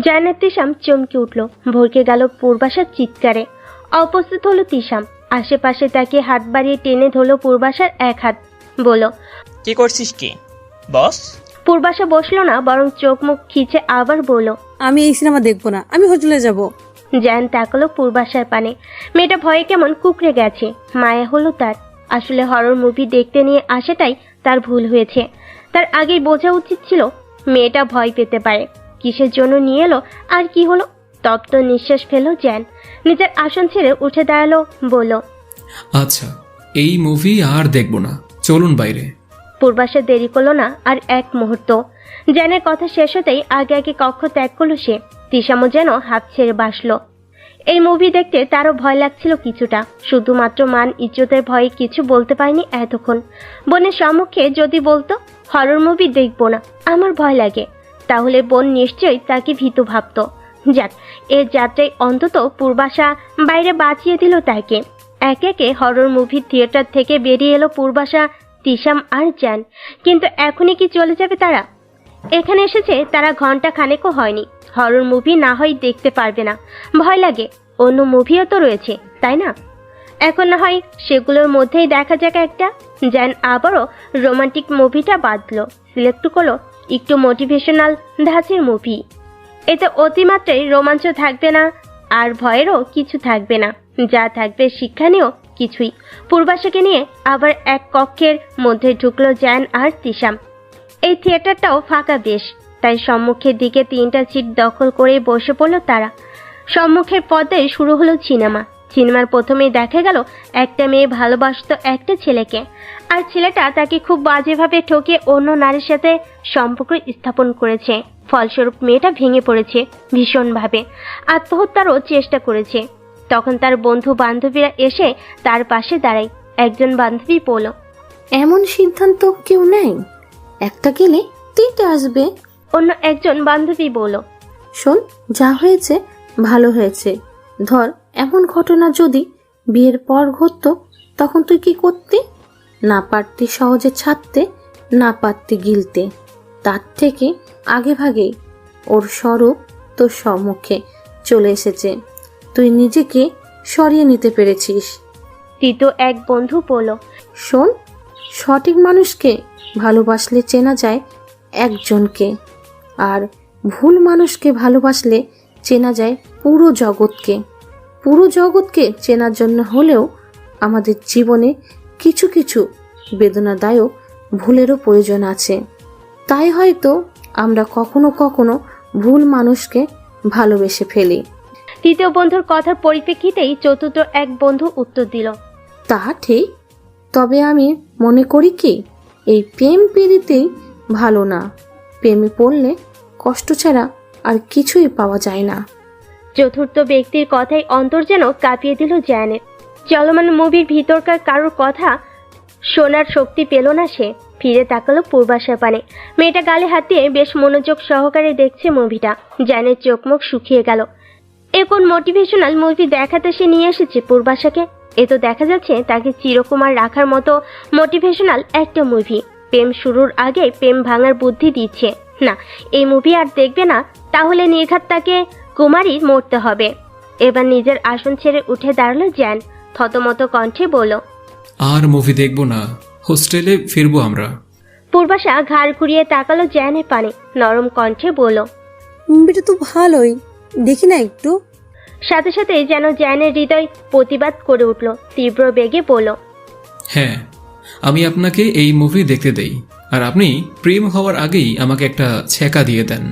জান্নাত তিশাম চমকে উঠল, ভরকে গেল পূর্বাশার চিৎকারে। উপস্থিত হলো তিশাম, আশেপাশে তাকে হাত বাড়িয়ে টেনে ধরল পূর্বাশার এক হাত। বলল, কি করছিস কি বস? পূর্বাশা বসলো না, বরং চোখ মুখ খিচে আবার বলল, আমি এই সিনেমা দেখবো না, আমি হোটেলে যাব। জান তাকালো পূর্বাশার পানে। মেয়েটা ভয়ে কেমন কুকড়ে গেছে। মায়া হলো তার। আসলে হরর মুভি দেখতে নিয়ে আসাটাই তার ভুল হয়েছে। তার আগেই বোঝা উচিত ছিল মেয়েটা ভয় পেতে পারে। কিসের জন্য নিয়ে এলো আর কি হলো? তপ্ত নিঃশ্বাস ফেলো জ্যান। নিজের আসন ছেড়ে উঠে দাঁড়ালো, বলল, আচ্ছা, এই মুভি আর দেখব না, চলুন বাইরে। পূর্বাশা দেরি করলো না আর এক মুহূর্ত। জ্যানের কথা শেষ হতেই আগে আগে কক্ষ ত্যাগ করলো সে। তিশামও যেন হাত ছেড়ে বাসলো। এই মুভি দেখতে তারও ভয় লাগছিল কিছুটা, শুধুমাত্র মান ইজ্জতের ভয়ে কিছু বলতে পারেনি এতক্ষণ। বোনের সম্মুখে যদি বলতো হরর মুভি দেখবো না, আমার ভয় লাগে, তাহলে বোন নিশ্চয়ই তাকে ভীতু ভাবতো। যাক, এর যাত্রায় অন্তত পূর্বাশা বাইরে বাঁচিয়ে দিল তাকে। একে একে হরর মুভির থিয়েটার থেকে বেরিয়ে এলো পূর্বাশা, তিশাম আর জ্যান। কিন্তু এখনই কি চলে যাবে তারা? এখানে এসেছে তারা ঘন্টা খানেকও হয়নি। হরর মুভি না হয় দেখতে পারবে না, ভয় লাগে, অন্য মুভিও তো রয়েছে, তাই না? এখন না হয় সেগুলোর মধ্যেই দেখা যাক একটা। জ্যান আবারও রোমান্টিক মুভিটা বাঁধলো, সিলেক্ট করলো একটু মোটিভেশনাল ধাঁচের মুভি। এতে অতিমাত্রায় রোমাঞ্চ থাকবে না, আর ভয়েরও কিছু থাকবে না, যা থাকবে শিক্ষণীয় কিছুই। পূর্বাশাকে নিয়ে আবার এক কক্ষের মধ্যে ঢুকলো জ্যান আর তিশাম। এই থিয়েটারটাও ফাঁকা বেশ, তাই সম্মুখের দিকে 3টা সিট দখল করে বসে পড়ল তারা। সম্মুখের পর্দায় শুরু হলো সিনেমা। সিনেমার প্রথমেই দেখা গেল একটা মেয়ে ভালোবাসতো একটা ছেলেকে, আর ছেলেটা তাকে খুব বাজেভাবে ঠকিয়ে অন্য নারীর সাথে সম্পর্ক স্থাপন করেছে। ফলস্বরূপ মেয়েটা ভেঙে পড়েছে ভীষণভাবে, আত্মহত্যারও চেষ্টা করেছে। তখন তার বন্ধু বান্ধবীরা এসে তার পাশে দাঁড়ায়। একজন বান্ধবী বলল, এমন সিদ্ধান্ত কেউ নেয়, একটা গেলে 3টে আসবে। অন্য একজন বান্ধবী বলল, শোন, যা হয়েছে ভালো হয়েছে। ধর, এমন ঘটনা যদি বিয়ের পর ঘটতো, তখন তুই কি করতি? না পারতি সহজে ছাড়তে, না পারতি গিলতে। তার থেকে আগে ভাগেই ওর স্বরূপ তোর সম্মুখে চলে এসেছে, তুই নিজেকে সরিয়ে নিতে পেরেছিস। তৃতীয় এক বন্ধু বলল, শোন, সঠিক মানুষকে ভালোবাসলে চেনা যায় একজনকে, আর ভুল মানুষকে ভালোবাসলে চেনা যায় পুরো জগৎকে। পুরো জগৎকে চেনার জন্য হলেও আমাদের জীবনে কিছু কিছু বেদনাদায়ক ভুলেরও প্রয়োজন আছে। তাই হয়তো আমরা কখনো কখনো ভুল মানুষকে ভালোবেসে ফেলি। তৃতীয় বন্ধুর কথার পরিপ্রেক্ষিতেই চতুর্থ এক বন্ধু উত্তর দিল, তা ঠিক, তবে আমি মনে করি কি, এই প্রেম প্রীতিতেই ভালো না। প্রেমে পড়লে কষ্ট ছাড়া আর কিছুই পাওয়া যায় না। চতুর্থ ব্যক্তির কথাই অন্তর যেন কাঁপিয়ে দিল জ্যানের। চলমান মুভির ভিতরকার কারোর কথা শোনার শক্তি পেল না সে। ফিরে তাকালো পূর্বাশার পানে। মেয়েটা গালে হাত দিয়ে বেশ মনোযোগ সহকারে দেখছে মুভিটা। জ্যানের চোখ মুখ শুকিয়ে গেল। এ কোন মোটিভেশনাল মুভি দেখাতে সে নিয়ে এসেছে পূর্বাশাকে? এ তো দেখা যাচ্ছে তাকে চিরকুমার রাখার মতো মোটিভেশনাল একটা মুভি। প্রেম শুরুর আগে প্রেম ভাঙার বুদ্ধি দিচ্ছে। না, এই মুভি আর দেখবে না, তাহলে নির্ঘাত তাকে কুমারী মরতে হবে। এবার নিজের আসন ছেড়ে উঠে দাঁড়ালো জ্যান, থতমত কণ্ঠে বলল, আর মুভি দেখব না, হোস্টেলে ফিরবো আমরা। পূর্বাশা ঘাড় ঘুরিয়ে তাকালো জ্যানের পানে, নরম কণ্ঠে বলল, মুভিটা তো ভালোই, দেখি না একটু। সাথে সাথে যেন জ্যানের হৃদয় প্রতিবাদ করে উঠল, তীব্র বেগে বলল, হ্যাঁ, আমি আপনাকে এই মুভি দেখতে দেই, আর আপনি প্রেম হওয়ার আগেই আমাকে একটা ছ্যাঁকা দিয়ে দেন।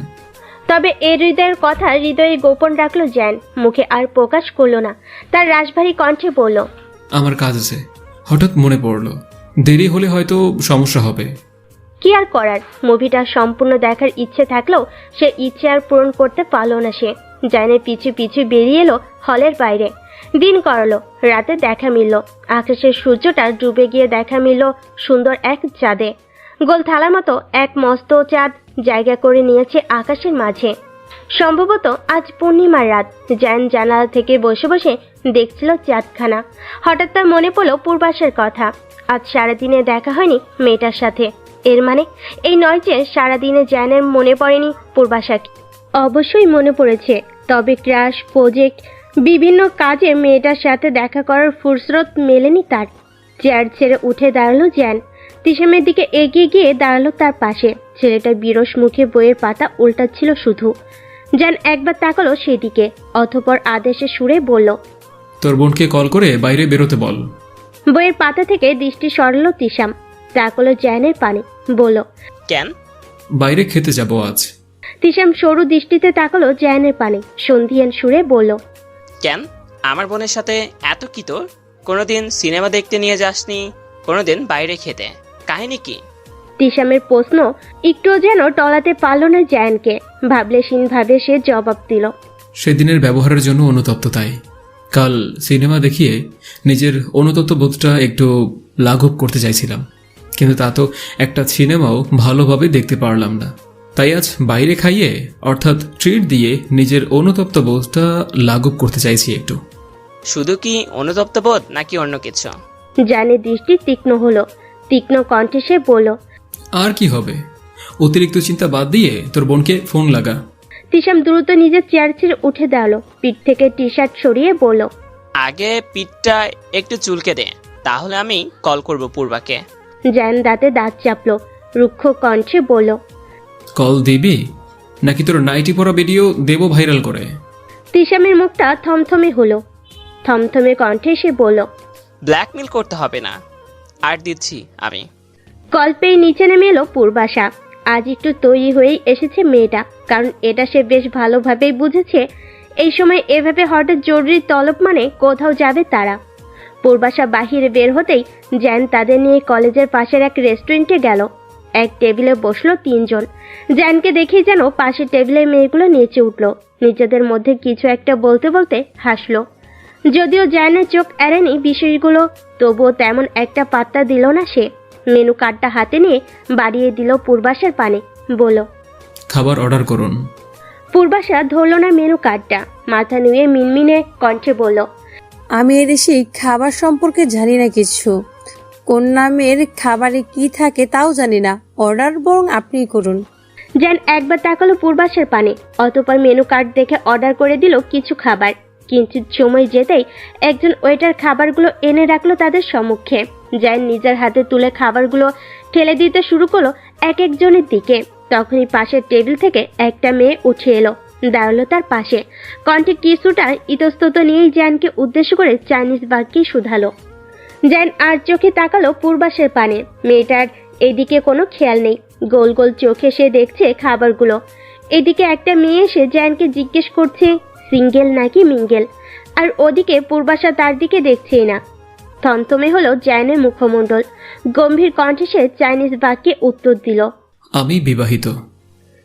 তবে এ হৃদয়ের কথা হৃদয়ে গোপন রাখলো জ্যান, মুখে আর প্রকাশ করলো না। তার রাশভারী কণ্ঠে বলল, আমার কাজ আছে, হঠাৎ মনে পড়লো, দেরি হলে হয়তো সমস্যা হবে। কি আর করার, মুভিটা সম্পূর্ণ দেখার ইচ্ছে থাকলেও সে ইচ্ছে আর পূরণ করতে পারল না সে। জ্যানের পিছু পিছু বেরিয়ে এলো হলের বাইরে। দিন করলো, রাতে দেখা মিলল। আকাশের সূর্যটা ডুবে গিয়ে দেখা মিলল সুন্দর এক চাঁদে। গোল থালার মতো এক মস্ত চাঁদ জায়গা করে নিয়েছে আকাশের মাঝে। সম্ভবত আজ পূর্ণিমার রাত। জ্যান জানালা থেকে বসে বসে দেখছিল চাঁদখানা। হঠাৎ তার মনে পড়ল পূর্বাশার কথা। আজ সারাদিনে দেখা হয়নি মেয়েটার সাথে। এর মানে এই নয় যে সারাদিনে জ্যানের মনে পড়েনি পূর্বাশাকে। অবশ্যই মনে পড়েছে, তবে ক্রাশ, প্রজেক্ট, বিভিন্ন কাজে মেয়েটার সাথে দেখা করার ফুরসত মেলেনি তার। চেয়ার ছেড়ে উঠে দাঁড়ালো জ্যান। তিশামের দিকে এগিয়ে গিয়ে দাঁড়ালো তার পাশে। ছেলেটা বিরস মুখে বইয়ের পাতা উল্টাচ্ছিল শুধু। জ্যান একবার তাকালো সেদিকে, অতঃপর আদেশের সুরে বলল, তোর বোনকে কল করে বাইরে বেরোতে বল। বইয়ের পাতা থেকে দৃষ্টি সরালো তিশাম, তাকালো জ্যানের পানে, বলল, কেন? বাইরে খেতে যাব আজ। তিশাম সরু দৃষ্টিতে তাকালো জ্যানের পানে, সন্ধিয়ান সুরে বলল, কেন? আমার বোনের সাথে এত কি তোর? কোনোদিন সিনেমা দেখতে নিয়ে যাসনি, কোনোদিন বাইরে খেতে, কাহিনী কি? তিশামের প্রশ্ন একটুও যেন টলাতে পারল না জ্যানকে। ভাবলেশীন ভাবে সে জবাব দিল, সেদিনের ব্যবহারের জন্য অনুতপ্ত তাই। কাল সিনেমা দেখিয়ে নিজের অনুতপ্ত বোধটা একটু লাঘব করতে চাইছিলাম, কিন্তু তা তো একটা সিনেমাও ভালোভাবে দেখতে পারলাম না। তাই আজ বাইরে খাইয়ে অর্থাৎ ট্রিট দিয়ে নিজের অনুতপ্ত বোধটা লাঘব করতে চাইছি একটু। শুধু কি অনুতপ্ত বোধ নাকি অন্য কিছু? জ্যানের দৃষ্টি তীক্ষ্ণ হলো। তীক্ষ্ণ কণ্ঠে সে বলল, আর কি হবে? অতিরিক্ত চিন্তা বাদ দিয়ে তোর বোনকে ফোন লাগা। তিশাম দ্রুত নিজের চেয়ার ছেড়ে উঠে দাঁড়ালো, পিঠ থেকে টি শার্ট সরিয়ে বলল, আগে পিঠটা একটু চুলকে দে, তাহলে আমি কল করব পূর্বাকে। জ্যান দাঁতে দাঁত চাপলো, রুক্ষ কণ্ঠে বলল, কল দিবি নাকি তোর নাইটি পরা ভিডিও দেবো ভাইরাল করে? তিশামের মুখটা থমথমে হলো। থমথমে কণ্ঠে সে বলল, ব্ল্যাকমেল করতে হবে না, আর দিচ্ছি আমি। কল পেয়ে নিচে নেমে এলো পূর্বাশা। আজ একটু তৈরি হয়েই এসেছে মেয়েটা, কারণ এটা সে বেশ ভালোভাবেই বুঝেছে। এই সময় এভাবে হঠাৎ জরুরি তলব মানে কোথাও যাবে তারা। পূর্বাশা বাহিরে বের হতেই জ্যান তাদের নিয়ে কলেজের পাশের এক রেস্টুরেন্টে গেল। এক টেবিলে বসলো 3 জন। জ্যানকে দেখেই যেন পাশের টেবিলের মেয়েগুলো নেচে উঠল। নিজেদের মধ্যে কিছু একটা বলতে বলতে হাসলো। যদিও জ্যানের চোখ এড়েনি বিষয়গুলো, তবুও তেমন একটা পাত্তা দিল না সে। মেনু কার্ডটা হাতে নিয়ে বাড়িয়ে দিল পূর্বাশার পানে, বলল, খাবার অর্ডার করুন। পূর্বাশা ধরল না মেনু কার্ডটা, মাথা নুয়ে মিনমিনে কণ্ঠে বলল, আমি এদেশে খাবার সম্পর্কে জানি না কিছু। কোন নামের খাবারে কি থাকে তাও জানি না। অর্ডার বরং আপনিই করুন। জ্যান একবার তাকালো পূর্বাশার পানে, অতঃপর মেনু কার্ড দেখে অর্ডার করে দিল কিছু খাবার। কিঞ্চিত সময় যেতেই একজন ওয়েটার খাবারগুলো এনে রাখলো তাদের সম্মুখে। জ্যান নিজের হাতে তুলে খাবারগুলো ঠেলে দিতে শুরু করলো এক একজনের দিকে। তখনই পাশের টেবিল থেকে একটা মেয়ে উঠে এলো, দাঁড়ালো তার পাশে। কণ্ঠে কিছুটা ইতস্তত নিয়েই জ্যানকে উদ্দেশ্য করে চাইনিজ বাক্যে শুধালো। জ্যান আর চোখে তাকালো পূর্বাশার পানে। মেয়েটার এদিকে কোনো খেয়াল নেই, গোল গোল চোখে সে দেখছে খাবারগুলো। এদিকে একটা মেয়ে এসে জ্যানকে জিজ্ঞেস করছে সিঙ্গেল নাকি মিঙ্গেল, আর ওদিকে পূর্বাশা তার দিকে দেখছেই না। থমথমে হলো জ্যানের মুখমণ্ডল। গম্ভীর কণ্ঠে সে চাইনিজ বাক্যে উত্তর দিল, আমি বিবাহিত।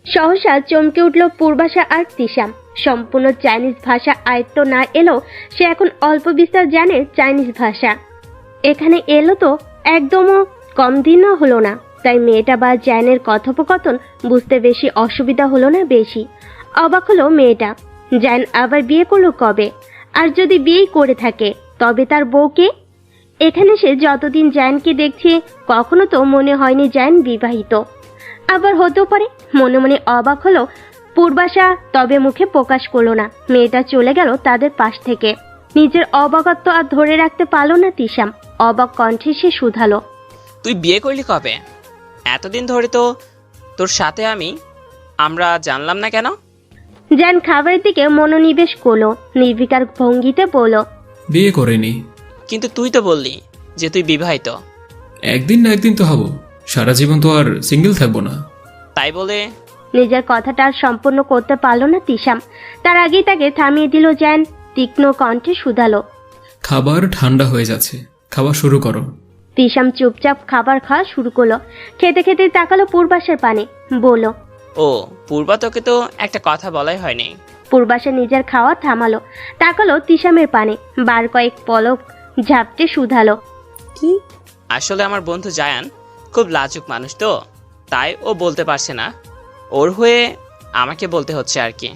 সহসা চমকে উঠল পূর্বাশা আর তিশাম। সম্পূর্ণ চাইনিজ ভাষা আয়ত্ত না এলেও সে এখন অল্প বিস্তার জানে চাইনিজ ভাষা। এখানে এলো তো একদমও কম দিনও হলো না, তাই মেয়েটা বা জ্যানের কথোপকথন বুঝতে বেশি অসুবিধা হলো না বেশি। অবাক হলো মেয়েটা, জ্যান আবার বিয়ে করলো কবে? আর যদি বিয়েই করে থাকে তবে তার বউকে? এখানে সে যতদিন জ্যানকে দেখছে কখনো তো মনে হয়নি জ্যান বিবাহিত। আবার হতেও পারে। মনে মনে অবাক হলো পূর্বাশা, তবে মুখে প্রকাশ করলো না। মেয়েটা চলে গেল তাদের পাশ থেকে। নিজের অবাকত্ব আর ধরে রাখতে পারলো না তিশাম। অবাক কণ্ঠে সে শুধালো, তুই বিয়ে করলি কবে? এতদিন ধরে তো তোর সাথে আমরা জানলাম না কেন? জ্যান খাবারের দিকে মনোনিবেশ করলো, নির্বিকার ভঙ্গিতে বলল, বিয়ে করেনি। কিন্তু তুই তো বললি যে তুই বিবাহিত। একদিন না একদিন তো হব, সারা জীবন তো আর সিঙ্গেল থাকবো না। তাই বলে নিজের কথাটা আর সম্পূর্ণ করতে পারলো না তিশাম। তার আগেই তাকে থামিয়ে দিল জ্যান। তীক্ষ্ণ কণ্ঠে শুধালো, খাবার ঠান্ডা হয়ে যাচ্ছে, খাওয়া শুরু করো। তিশাম চুপচাপ খাবার খাওয়া শুরু করলো। খেতে খেতে তাকালো পূর্বাশার পানে, বলল, ও পূর্বা, তোকে তো একটা কথা বলাই হয়নি। পূর্বাশা নিজের খাওয়া থামালো, তাকালো তিশামের পানে, বার কয়েক পলক ঝাপটে শুধালো, কি? আসলে আমার বন্ধু জায়ান খুব লাজুক মানুষ তো, তাই ও বলতে পারছে না, ওর হয়ে আমাকে বলতে হচ্ছে আর কি।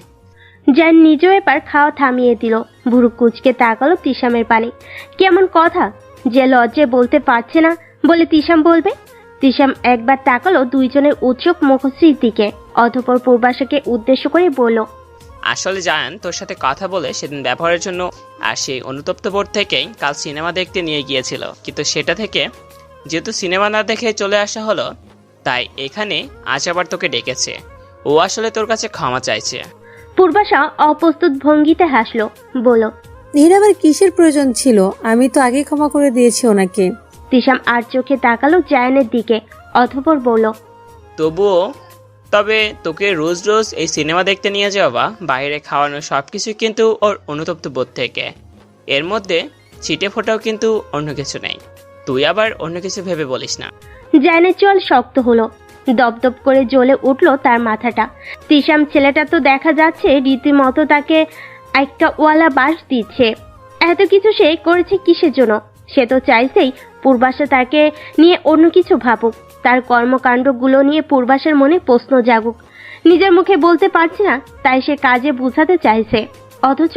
জ্যান নিজেও এবার খাওয়া থামিয়ে দিল। ভুরু কুচকে তাকালো তিশামের পানে। কেমন কথা যে লজ্জে বলতে পারছে না বলে তিশাম বলবে? তিশাম একবার তাকালো দুইজনের উৎসুক মুখশ্রীর দিকে, অতঃপর পূর্বাশাকে উদ্দেশ্য করে বলল, আসলে জায়ান, তোর সাথে কথা বলে সেদিন ব্যবহারের জন্য আর সেই অনুতপ্ত বোধ থেকেই কাল সিনেমা দেখতে নিয়ে গিয়েছিল, কিন্তু সেটা থেকে যেহেতু সিনেমা না দেখে চলে আসা হলো, তাই এখানে আজ আবার তোকে ডেকেছে। ও আসলে তোর কাছে ক্ষমা চাইছে। পূর্বাশা অপ্রস্তুত ভঙ্গিতে হাসলো, বলল, এর আবার কিসের প্রয়োজন ছিল? আমি তো আগে ক্ষমা করে দিয়েছি ওনাকে। তিশাম আর চোখে তাকালো জায়ানের দিকে, অতঃপর বলল, তবুও তবে তোকে রোজ রোজ এই সিনেমা দেখতে নিয়ে যাওয়া বা বাইরে খাওয়ানো সব কিছুই কিন্তু ওর অনুতপ্ত বোধ থেকে। এর মধ্যে ছিটে ফোটাও কিন্তু অন্য কিছু নেই। তুই আবার অন্য কিছু ভেবে বলিস না। জায়ানের চল শক্ত হলো, দপদপ করে জ্বলে উঠলো তার মাথাটা। তিশাম ছেলেটা তো দেখা যাচ্ছে রীতিমতো তাকে একটা ওয়ালা বাস দিচ্ছে। এত কিছু সে করেছে কিসের জন্য? সে তো চাইছেই পূর্বাশা তাকে নিয়ে অন্য কিছু ভাবুক, তার কর্মকাণ্ডগুলো নিয়ে পূর্বাশার মনে প্রশ্ন জাগুক। নিজের মুখে বলতে পারছে না, তাই সে কাজে বোঝাতে চাইছে। অথচ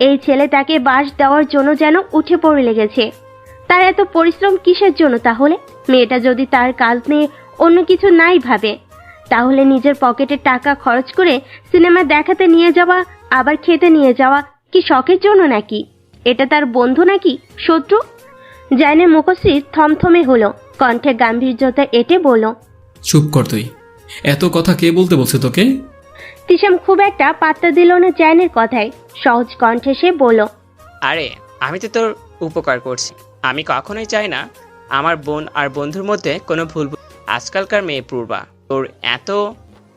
এই ছেলে তাকে বাস দেওয়ার জন্য যেন উঠে পড়ে লেগেছে। তার এত পরিশ্রম কিসের জন্য তাহলে? মেয়েটা যদি তার কাজ নিয়ে অন্য কিছু নাই ভাবে, তাহলে নিজের পকেটে টাকা খরচ করে সিনেমা দেখাতে নিয়ে যাওয়া, আবার খেতে নিয়ে যাওয়া কি শখের জন্য নাকি? এটা তার বন্ধু নাকি শত্রু? জায়নের মুখশ্রী থমথমে হলো, কণ্ঠে গাম্ভীর্যতা এঁটে বলল, চুপ কর তুই। এত কথা কে বলতে বলছে তোকে? তিশাম খুব একটা পাত্তা দিল না জায়নের কথায়। সহজ কণ্ঠে সে বলল, আরে আমি তো তোর উপকার করছি। আমি কখনোই চাই না আমার বোন আর বন্ধুর মধ্যে কোনো ভুল। আজকালকার মেয়ে পূর্বা তোর এত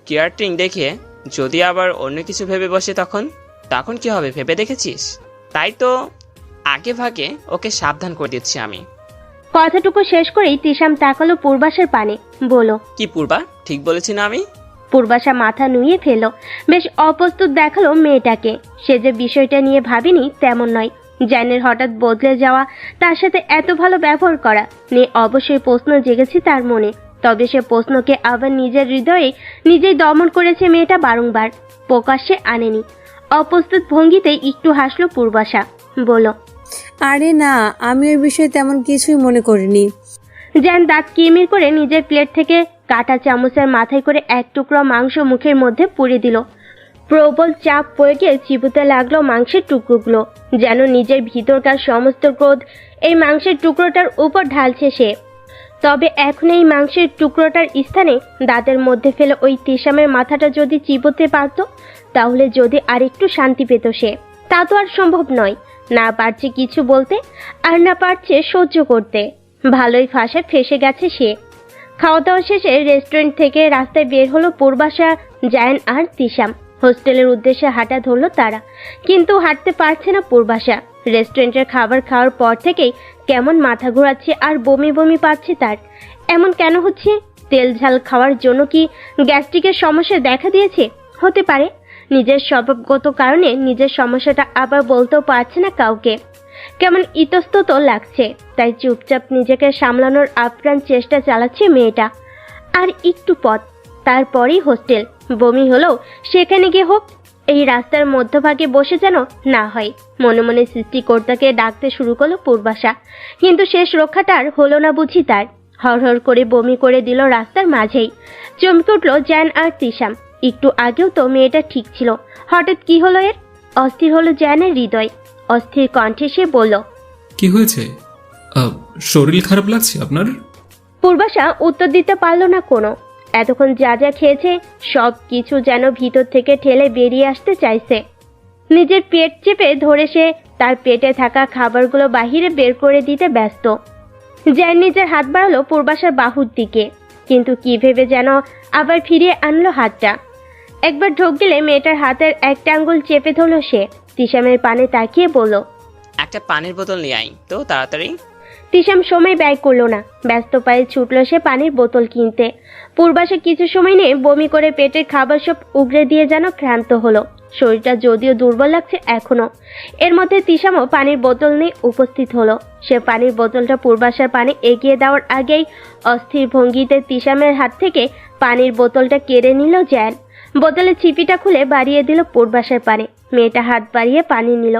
কেয়ারটিং দেখে যদি আবার অন্য কিছু ভেবে বসে তখন কি হবে ভেবে দেখেছিস? তাই তো আগে ভাগে ওকে সাবধান করে দিচ্ছি আমি। কথাটুকু শেষ করেই তিশাম তাকালো পূর্বাশার পানে, বলল, কি পূর্বা, ঠিক বলেছি না আমি? পূর্বাশা মাথা নুয়ে ফেলল। বেশ অপ্রস্তুত দেখালো মেয়েটাকে। সে যে বিষয়টা নিয়ে ভাবেনি তেমন নয়। জানের হঠাৎ বদলে যাওয়া, তার সাথে এত ভালো ব্যবহার করা নিয়ে অবশ্যই প্রশ্ন জেগেছে তার মনে। তবে সে প্রশ্নকে আবার নিজের হৃদয়ে নিজেই দমন করেছে মেয়েটা, বারংবার প্রকাশ্যে আনেনি। অপ্রস্তুত ভঙ্গিতেই একটু হাসলো পূর্বাশা, বলল, আরে না, আমি ওই বিষয়ে তেমন কিছুই মনে করিনি। জান দাঁত কিরমির করে নিজের প্লেট থেকে কাটা চামচের মাথায় করে এক টুকরো মাংস মুখের মধ্যে পুরে দিল। প্রবল চাপ প্রয়োগে চিবুতে লাগলো মাংসের টুকরোগুলো, যেন নিজের ভিতরকার সমস্ত ক্রোধ এই মাংসের টুকরোটার উপর ঢালছে সে। তবে এখন এই মাংসের টুকরোটার স্থানে দাঁতের মধ্যে ফেলে ওই তিশামের মাথাটা যদি চিবোতে পারত, তাহলে যদি আরেকটু শান্তি পেত সে। তা তো আর সম্ভব নয়। না পারছে কিছু বলতে, আর না পারছে সহ্য করতে। ভালোই ফাঁসে ফেসে গেছে সে। খাওয়া দাওয়া শেষে রেস্টুরেন্ট থেকে রাস্তায় বের হলো পূর্বাশা, জায়ান আর তিশাম। হোস্টেলের উদ্দেশ্যে হাঁটা ধরলো তারা, কিন্তু হাঁটতে পারছে না পূর্বাশা। রেস্টুরেন্টের খাবার খাওয়ার পর থেকেই কেমন মাথা ঘোরাচ্ছে আর বমি বমি পাচ্ছে তার। এমন কেন হচ্ছে? তেল ঝাল খাওয়ার জন্য কি গ্যাস্ট্রিকের সমস্যা দেখা দিয়েছে? হতে পারে। নিজের স্বভাবগত কারণে নিজের সমস্যাটা আবার বলতেও পারছে না কাউকে। কেমন ইতস্তত লাগছে, তাই চুপচাপ নিজেকে সামলানোর আপ্রাণ চেষ্টা চালাচ্ছে মেয়েটা। আর একটু পথ, তারপরেই হোস্টেল। বমি হলেও সেখানে গিয়ে হোক। এই রাস্তার মধ্যভাগে বসে যেন না হয়। মনে মনে সৃষ্টিকর্তাকে ডাকতে শুরু করলো পূর্বাশা, কিন্তু শেষ রক্ষাটার হলো না বুঝি তার। হড়হড় করে বমি করে দিল রাস্তার মাঝেই। চমকে উঠল জায়ান আর তিশাম। একটু আগেও তো মেয়েটা ঠিক ছিল, হঠাৎ কি হলো এর? অস্থির হলো জায়ানের হৃদয়। অস্থির কণ্ঠে সে বলল, কি হয়েছে? শরীর খারাপ লাগছে আপনার? পূর্বাশা উত্তর দিতে পারল না কোনো। এতক্ষণ যা যা খেয়েছে সব কিছু যেন ভিতর থেকে ঠেলে বেরিয়ে আসতে চাইছে। নিজের পেট চেপে ধরে সে তার পেটে থাকা খাবারগুলো বাহিরে বের করে দিতে ব্যস্ত। জায়ান নিজের হাত বাড়ালো পূর্বাশার বাহুর দিকে, কিন্তু কি ভেবে যেন আবার ফিরিয়ে আনলো হাতটা। একবার ঢোক গেলে মেয়েটার হাতের একটা আঙ্গুল চেপে ধরল সে। তিশামের পানে তাকিয়ে বলল, একটা পানির বোতল নিয়ে আই তো তাড়াতাড়ি। তিশাম সময় ব্যয় করলো না, ব্যস্ত পায়ে ছুটল সে পানির বোতল কিনতে। পূর্বাশা কিছু সময় নিয়ে বমি করে পেটের খাবার সব উগড়ে দিয়ে যেন ক্লান্ত হলো। শরীরটা যদিও দুর্বল লাগছে এখনো। এর মধ্যে তিশামও পানির বোতল নিয়ে উপস্থিত হলো। সে পানির বোতলটা পূর্বাশার পানে এগিয়ে দেওয়ার আগেই অস্থির ভঙ্গিতে তিশামের হাত থেকে পানির বোতলটা কেড়ে নিল জায়ান। বোতলের ছিপিটা খুলে বাড়িয়ে দিল পূর্বাশার পানে। মেয়েটা হাত বাড়িয়ে পানি নিল,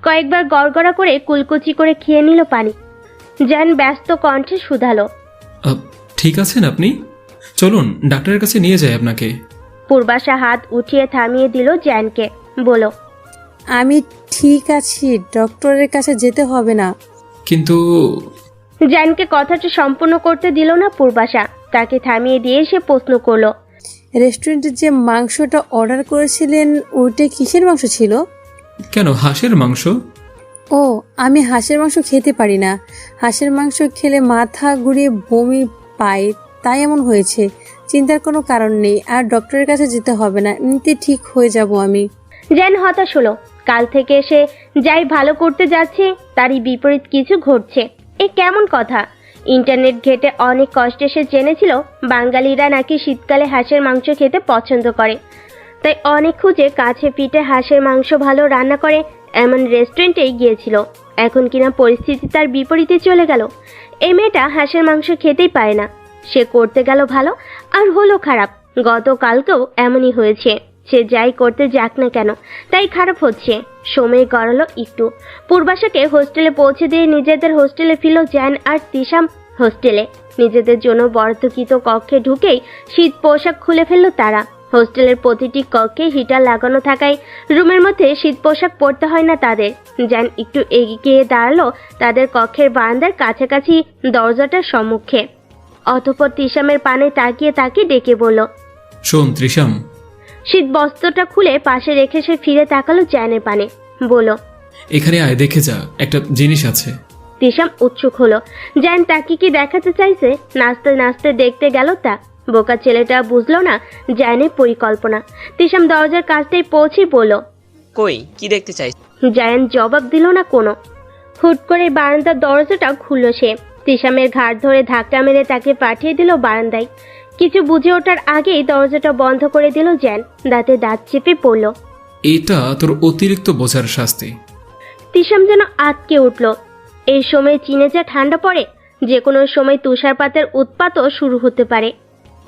কয়েকবার গড়গড়া করে কুলকুচি করে খেয়ে নিল পানি। জায়ান ব্যস্ত কণ্ঠে শুধালো, ঠিক আছেন আপনি? চলুন ডাক্তারের কাছে নিয়ে যাই আপনাকে। পূর্বাশা হাত উঠিয়ে থামিয়ে দিল জ্যানকে, বলল, আমি ঠিক আছি, ডক্টরের কাছে যেতে হবে না। কিন্তু জ্যানকে কথাটা সম্পূর্ণ করতে দিল না পূর্বাশা। তাকে থামিয়ে দিয়ে সে প্রশ্ন করলো, রেস্টুরেন্টে যে মাংসটা অর্ডার করেছিলেন ওইটা কিসের মাংস ছিল? কেন, হাঁসের মাংস? ও, আমি হাঁসের মাংস খেতে পারি না। হাঁসের মাংস খেলে মাথা ঘুরিয়ে বমি পাই, তাই এমন হয়েছে। চিন্তার কোনো কারণ নেই, আর ডক্টরের কাছে যেতে হবে না, এমনিতে ঠিক হয়ে যাব আমি। জ্যান হতাশ হলো। কাল থেকে সে যাই ভালো করতে যাচ্ছে তারই বিপরীত কিছু ঘটছে। এ কেমন কথা? ইন্টারনেট ঘেটে অনেক কষ্টে সে জেনেছিল বাঙালিরা নাকি শীতকালে হাঁসের মাংস খেতে পছন্দ করে। তাই অনেক খুঁজে কাছে পিঠে হাঁসের মাংস ভালো রান্না করে এমন রেস্টুরেন্টেই গিয়েছিল। এখন কিনা পরিস্থিতি তার বিপরীতে চলে গেল। এই মেয়েটা হাঁসের মাংস খেতেই পারে না। সে করতে গেল ভালো, আর হলো খারাপ। গতকালকেও এমনই হয়েছে। সে যাই করতে যাক না কেন তাই খারাপ হচ্ছে। সময় গড়ালো একটু। পূর্বাশাকে হোস্টেলে পৌঁছে দিয়ে নিজেদের হোস্টেলে ফিরল জ্যান আর তিশাম। হোস্টেলে নিজেদের জন্য বরাদ্দকৃত কক্ষে ঢুকেই শীত পোশাক খুলে ফেলল তারা। হোস্টেলের প্রতিটি কক্ষে হিটার লাগানো থাকায় রুমের মধ্যে শীত পোশাক পরতে হয় না তাদের। জ্যান একটু এগিয়ে দাঁড়ালো তাদের কক্ষের বারান্দার কাছাকাছি দরজাটার সম্মুখে। অতঃপর তিশামের পানে তাকিয়ে তাকিয়ে ডেকে বলল, শোন ত্রিশাম। শীত বস্ত্রটা খুলে পাশে রেখে সে ফিরে তাকালো জ্যানের পানে, বলল, এখানে আয়, দেখে যা, একটা জিনিস আছে। তিশাম উৎসুক হলো। জ্যান তাকে কি দেখাতে চাইছে? নাচতে নাচতে দেখতে গেল তা। বোকা ছেলেটা বুঝলো না জ্যানের পরিকল্পনা। তিশাম দরজার কাছটাই পৌঁছে বলল, কই, কি দেখতে চাই? জায়ান জবাব দিল না কোনো। হুট করে বারান্দার দরজাটা খুলল সে। তিশামের ঘাড় ধরে ধাক্কা মেরে তাকে পাঠিয়ে দিল বারান্দায়। কিছু বুঝে ওঠার আগেই দরজাটা বন্ধ করে দিল জ্যান। দাঁতে দাঁত চেপে পড়ল। এটা তোর অতিরিক্ত বোঝার শাস্তি। তিশাম যেন আটকে উঠল। এই সময় চীনে যা ঠান্ডা পড়ে, যে কোনো সময় তুষারপাতের উৎপাতও শুরু হতে পারে।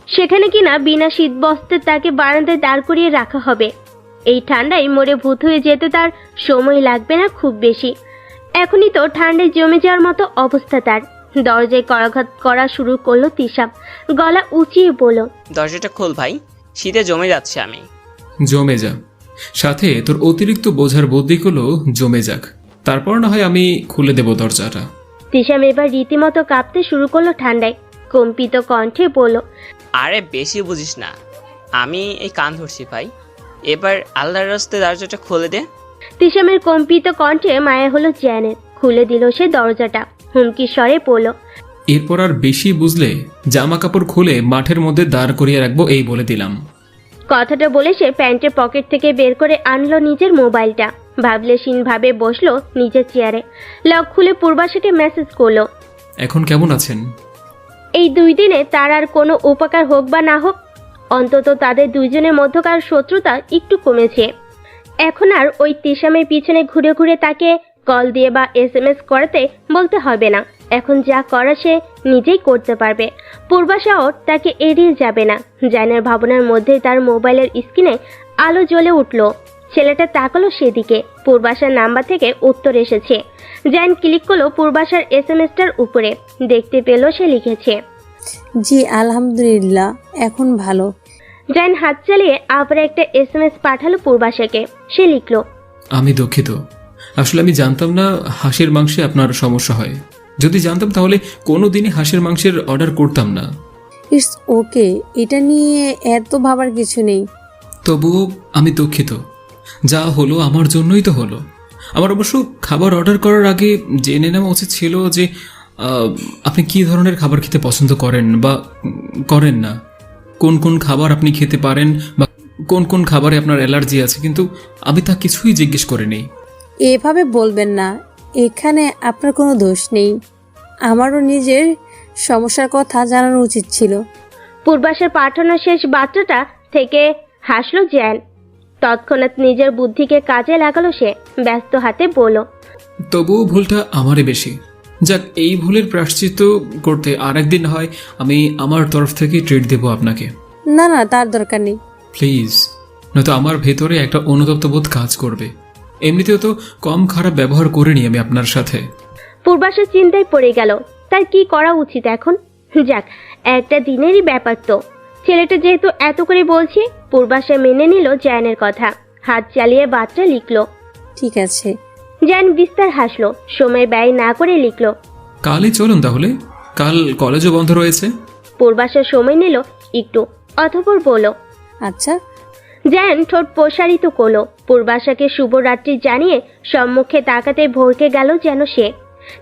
সেখানে কিনা বিনা শীতবস্ত্রে তাকে বারান্দায় দাঁড় করিয়ে রাখা হবে। এই ঠান্ডায় মরে ভূত হয়ে যেতে তার সময় লাগবে না খুব বেশি। এখনই তো ঠান্ডায় জমে যাওয়ার মতো অবস্থা তার। দরজায় করাঘাত করা শুরু করলো তিশাম। গলা উঁচিয়ে বলল, দরজাটা খোল ভাই, শীতে জমে যাচ্ছে আমি। জমে যা, সাথে তোর অতিরিক্ত বোঝার বুদ্ধিগুলো জমে যাক, তারপর না হয় আমি খুলে দেব দরজাটা। তিশাম এবার রীতিমতো কাঁপতে শুরু করলো ঠান্ডায়। কম্পিত কণ্ঠে বলল, আরে বেশি বুঝিস না, আমি এই কান ধরছি ভাই, এবার আল্লাহর রাস্তে দরজাটা খুলে দে। তিশামের কম্পিত কণ্ঠে মায়া হলো জ্যানের। খুলে দিল সে দরজাটা। হুমকি স্বরে পড়ল, এরপর আর বেশি বুঝলে জামা কাপড় খুলে মাঠের মধ্যে দাঁড় করিয়ে রাখবো, এই বলে দিলাম। কথাটা বলে সে প্যান্টের পকেট থেকে বের করে আনলো নিজের মোবাইলটা। ভাবলেশীন ভাবে বসলো নিজের চেয়ারে। লক খুলে পূর্বাশাকে মেসেজ করলো, এখন কেমন আছেন? এই 2 দিনে তার আর কোনো উপকার হোক বা না হোক, অন্তত তাদের দুইজনের মধ্যকার শত্রুতা একটু কমেছে। এখন আর ওই তিশামের পিছনে ঘুরে ঘুরে তাকে কল দিয়ে বা SMS করাতে বলতে হবে না। এখন যা করা সে নিজেই করতে পারবে। পূর্বাশাও তাকে এড়িয়ে যাবে না। জানের ভাবনার মধ্যে তার মোবাইলের স্ক্রিনে আলো জ্বলে উঠল। ছেলেটা তাকালো সেদিকে। পূর্বাশার নাম্বার থেকে উত্তর এসেছে। জান ক্লিক করলো পূর্বাশার SMSটার উপরে। দেখতে পেল সে লিখেছে, জি আলহামদুলিল্লাহ, এখন ভালো। জান হাত চালিয়ে আবার একটা SMS পাঠালো পূর্বাশাকে। সে লিখল, আমি দুঃখিত, আসলে আমি জানতাম না হাঁসের মাংসে আপনার সমস্যা হয়। যদি জানতাম তাহলে কোনোদিনই হাঁসের মাংসের অর্ডার করতাম না। ইটস ওকে, এটা নিয়ে এত ভাবার কিছু নেই। তবুও আমি দুঃখিত, যা হলো আমার জন্যই তো হলো। আমার অবশ্য খাবার অর্ডার করার আগে জেনে নেওয়া উচিত ছিল যে আপনি কী ধরনের খাবার খেতে পছন্দ করেন বা করেন না, কোন কোন খাবার আপনি খেতে পারেন বা কোন কোন খাবারে আপনার অ্যালার্জি আছে, কিন্তু আমি তা কিছুই জিজ্ঞেস করিনি। এভাবে বলবেন না, এখানে আপনার কোনো দোষ নেই। আমারও নিজের সমস্যার কথা জানানো উচিত ছিল। পূর্বাশার পাঠানো শেষ বার্তাটা থেকে হাসলো জ্যান। তৎক্ষণাৎ নিজের বুদ্ধিকে কাজে লাগালো সে। ব্যস্ত হাতে বলল, তবুও ভুলটা আমারই বেশি। যাক, এই ভুলের প্রায়শ্চিত্ত করতে আর একদিন হয় আমি আমার তরফ থেকে ট্রিট দেবো আপনাকে। না না, তার দরকার নেই। প্লিজ, নয়তো আমার ভেতরে একটা অনুতপ্ত বোধ কাজ করবে। এমনিতেও তো কম খারাপ ব্যবহার করিনি আমি আপনার সাথে। পূর্বাশা চিন্তায় পড়ে গেল তার কি করা উচিত এখন। যাক, একটা দিনেরই ব্যাপার তো। ছেলেটা যেহেতু এত করে বলছে, পূর্বাশা মেনে নিল জায়ানের কথা। হাত চালিয়ে বাচ্চা লিখলো। ঠিক আছে। জায়ান বিস্তার হাসলো, সময় ব্যয় না করে লিখলো। কালই চলুন তাহলে, কাল কলেজও বন্ধ রয়েছে। পূর্বাশা সময় নিল একটু, অতঃপর বলল। আচ্ছা। জায়ান ঠোঁট প্রসারিত করলো। পূর্বাশাকে শুভরাত্রি জানিয়ে সম্মুখে তাকাতে ভরকে গেল যেন সে।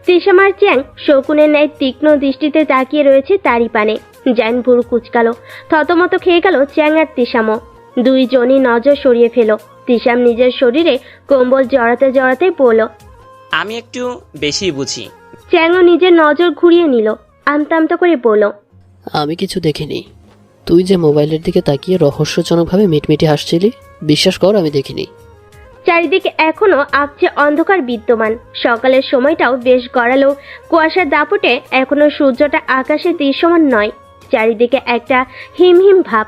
তিশামার চ্যাং শকুনের ন্যায় তীক্ষ্ণ দৃষ্টিতে তাকিয়ে রয়েছে তারই পানে। জায়ান ভুরু কুচকালো, থতমত খেয়ে গেল চ্যাং আর তিশামও। দুইজনই নজর সরিয়ে ফেলো। তিশাম নিজের শরীরে কম্বল জড়াতে জড়াতে বলল। আমি একটু বেশি বুঝি। চ্যাংও নিজের নজর ঘুরিয়ে নিল, আমতা আমতা করে বলল। আমি কিছু দেখিনি। তুই যে মোবাইলের দিকে তাকিয়ে রহস্যজনকভাবে মিটমিটি হাসছিলি, বিশ্বাস কর আমি দেখিনি। চারিদিকে এখনো আবছে অন্ধকার বিদ্যমান। সকালের সময়টাও বেশ গড়ালো, কুয়াশার দাপটে এখনো সূর্যটা আকাশে দৃশ্যমান নয়। চারিদিকে একটা হিমহিম ভাব।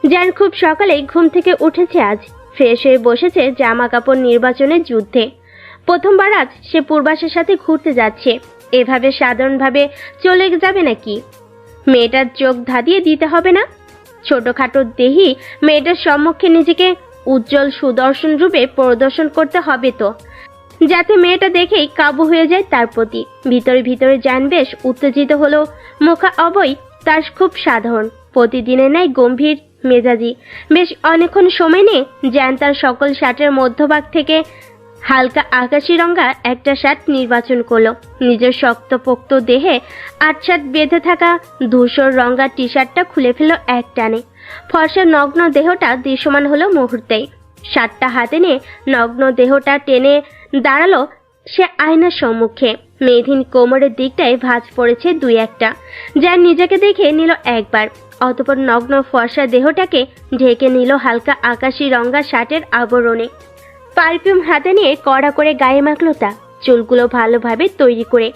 যার খুব সকালেই ঘুম থেকে উঠেছে আজ, ফ্রেশ হয়ে বসেছে জামা কাপড় নির্বাচনের যুদ্ধে। প্রথমবার আজ সে পূর্বাশার সাথে ঘুরতে যাচ্ছে। এভাবে সাধারণভাবে চলে যাবে নাকি? মেয়েটার চোখ ধাঁধিয়ে দিতে হবে না? ছোটখাটো দেহি মেয়েটার সম্মুখে নিজেকে উজ্জ্বল সুদর্শন রূপে প্রদর্শন করতে হবে তো, যাতে মেয়েটা দেখেই কাবু হয়ে যায় তার প্রতি। ভিতরে ভিতরে জান বেশ উত্তেজিত হলো। মুখা অবয় তার খুব সাধারণ, প্রতিদিনের ন্যায় গম্ভীর মেজাজি। বেশ অনেকক্ষণ সময় নিয়ে জান তার সকল শার্টের মধ্যভাগ থেকে হালকা আকাশি রঙা একটা শার্ট নির্বাচন করলো। নিজের শক্তপোক্ত দেহে আটসাট বেঁধে থাকা ধূসর রঙা টি শার্টটা খুলে ফেললো এক টানে। ফর্সার নগ্ন দেহটা দৃশ্যমান হলো মুহূর্তেই। শার্টটা হাতে নিয়ে নগ্ন দেহটা টেনে দাঁড়ালো সে আয়নার সম্মুখে। মেয়েধীন কোমরের দিকটায় ভাঁজ পড়েছে দুই একটা, যা নিজেকে দেখে নিল একবার। অতঃপর নগ্ন ফর্সা দেহটাকে ঢেকে নিল হালকা আকাশি রঙা শার্টের আবরণে। পারফিউম হাতে নিয়ে কড়া করে গায়ে মাখলো তা, চুলগুলো ভালোভাবে তৈরি করে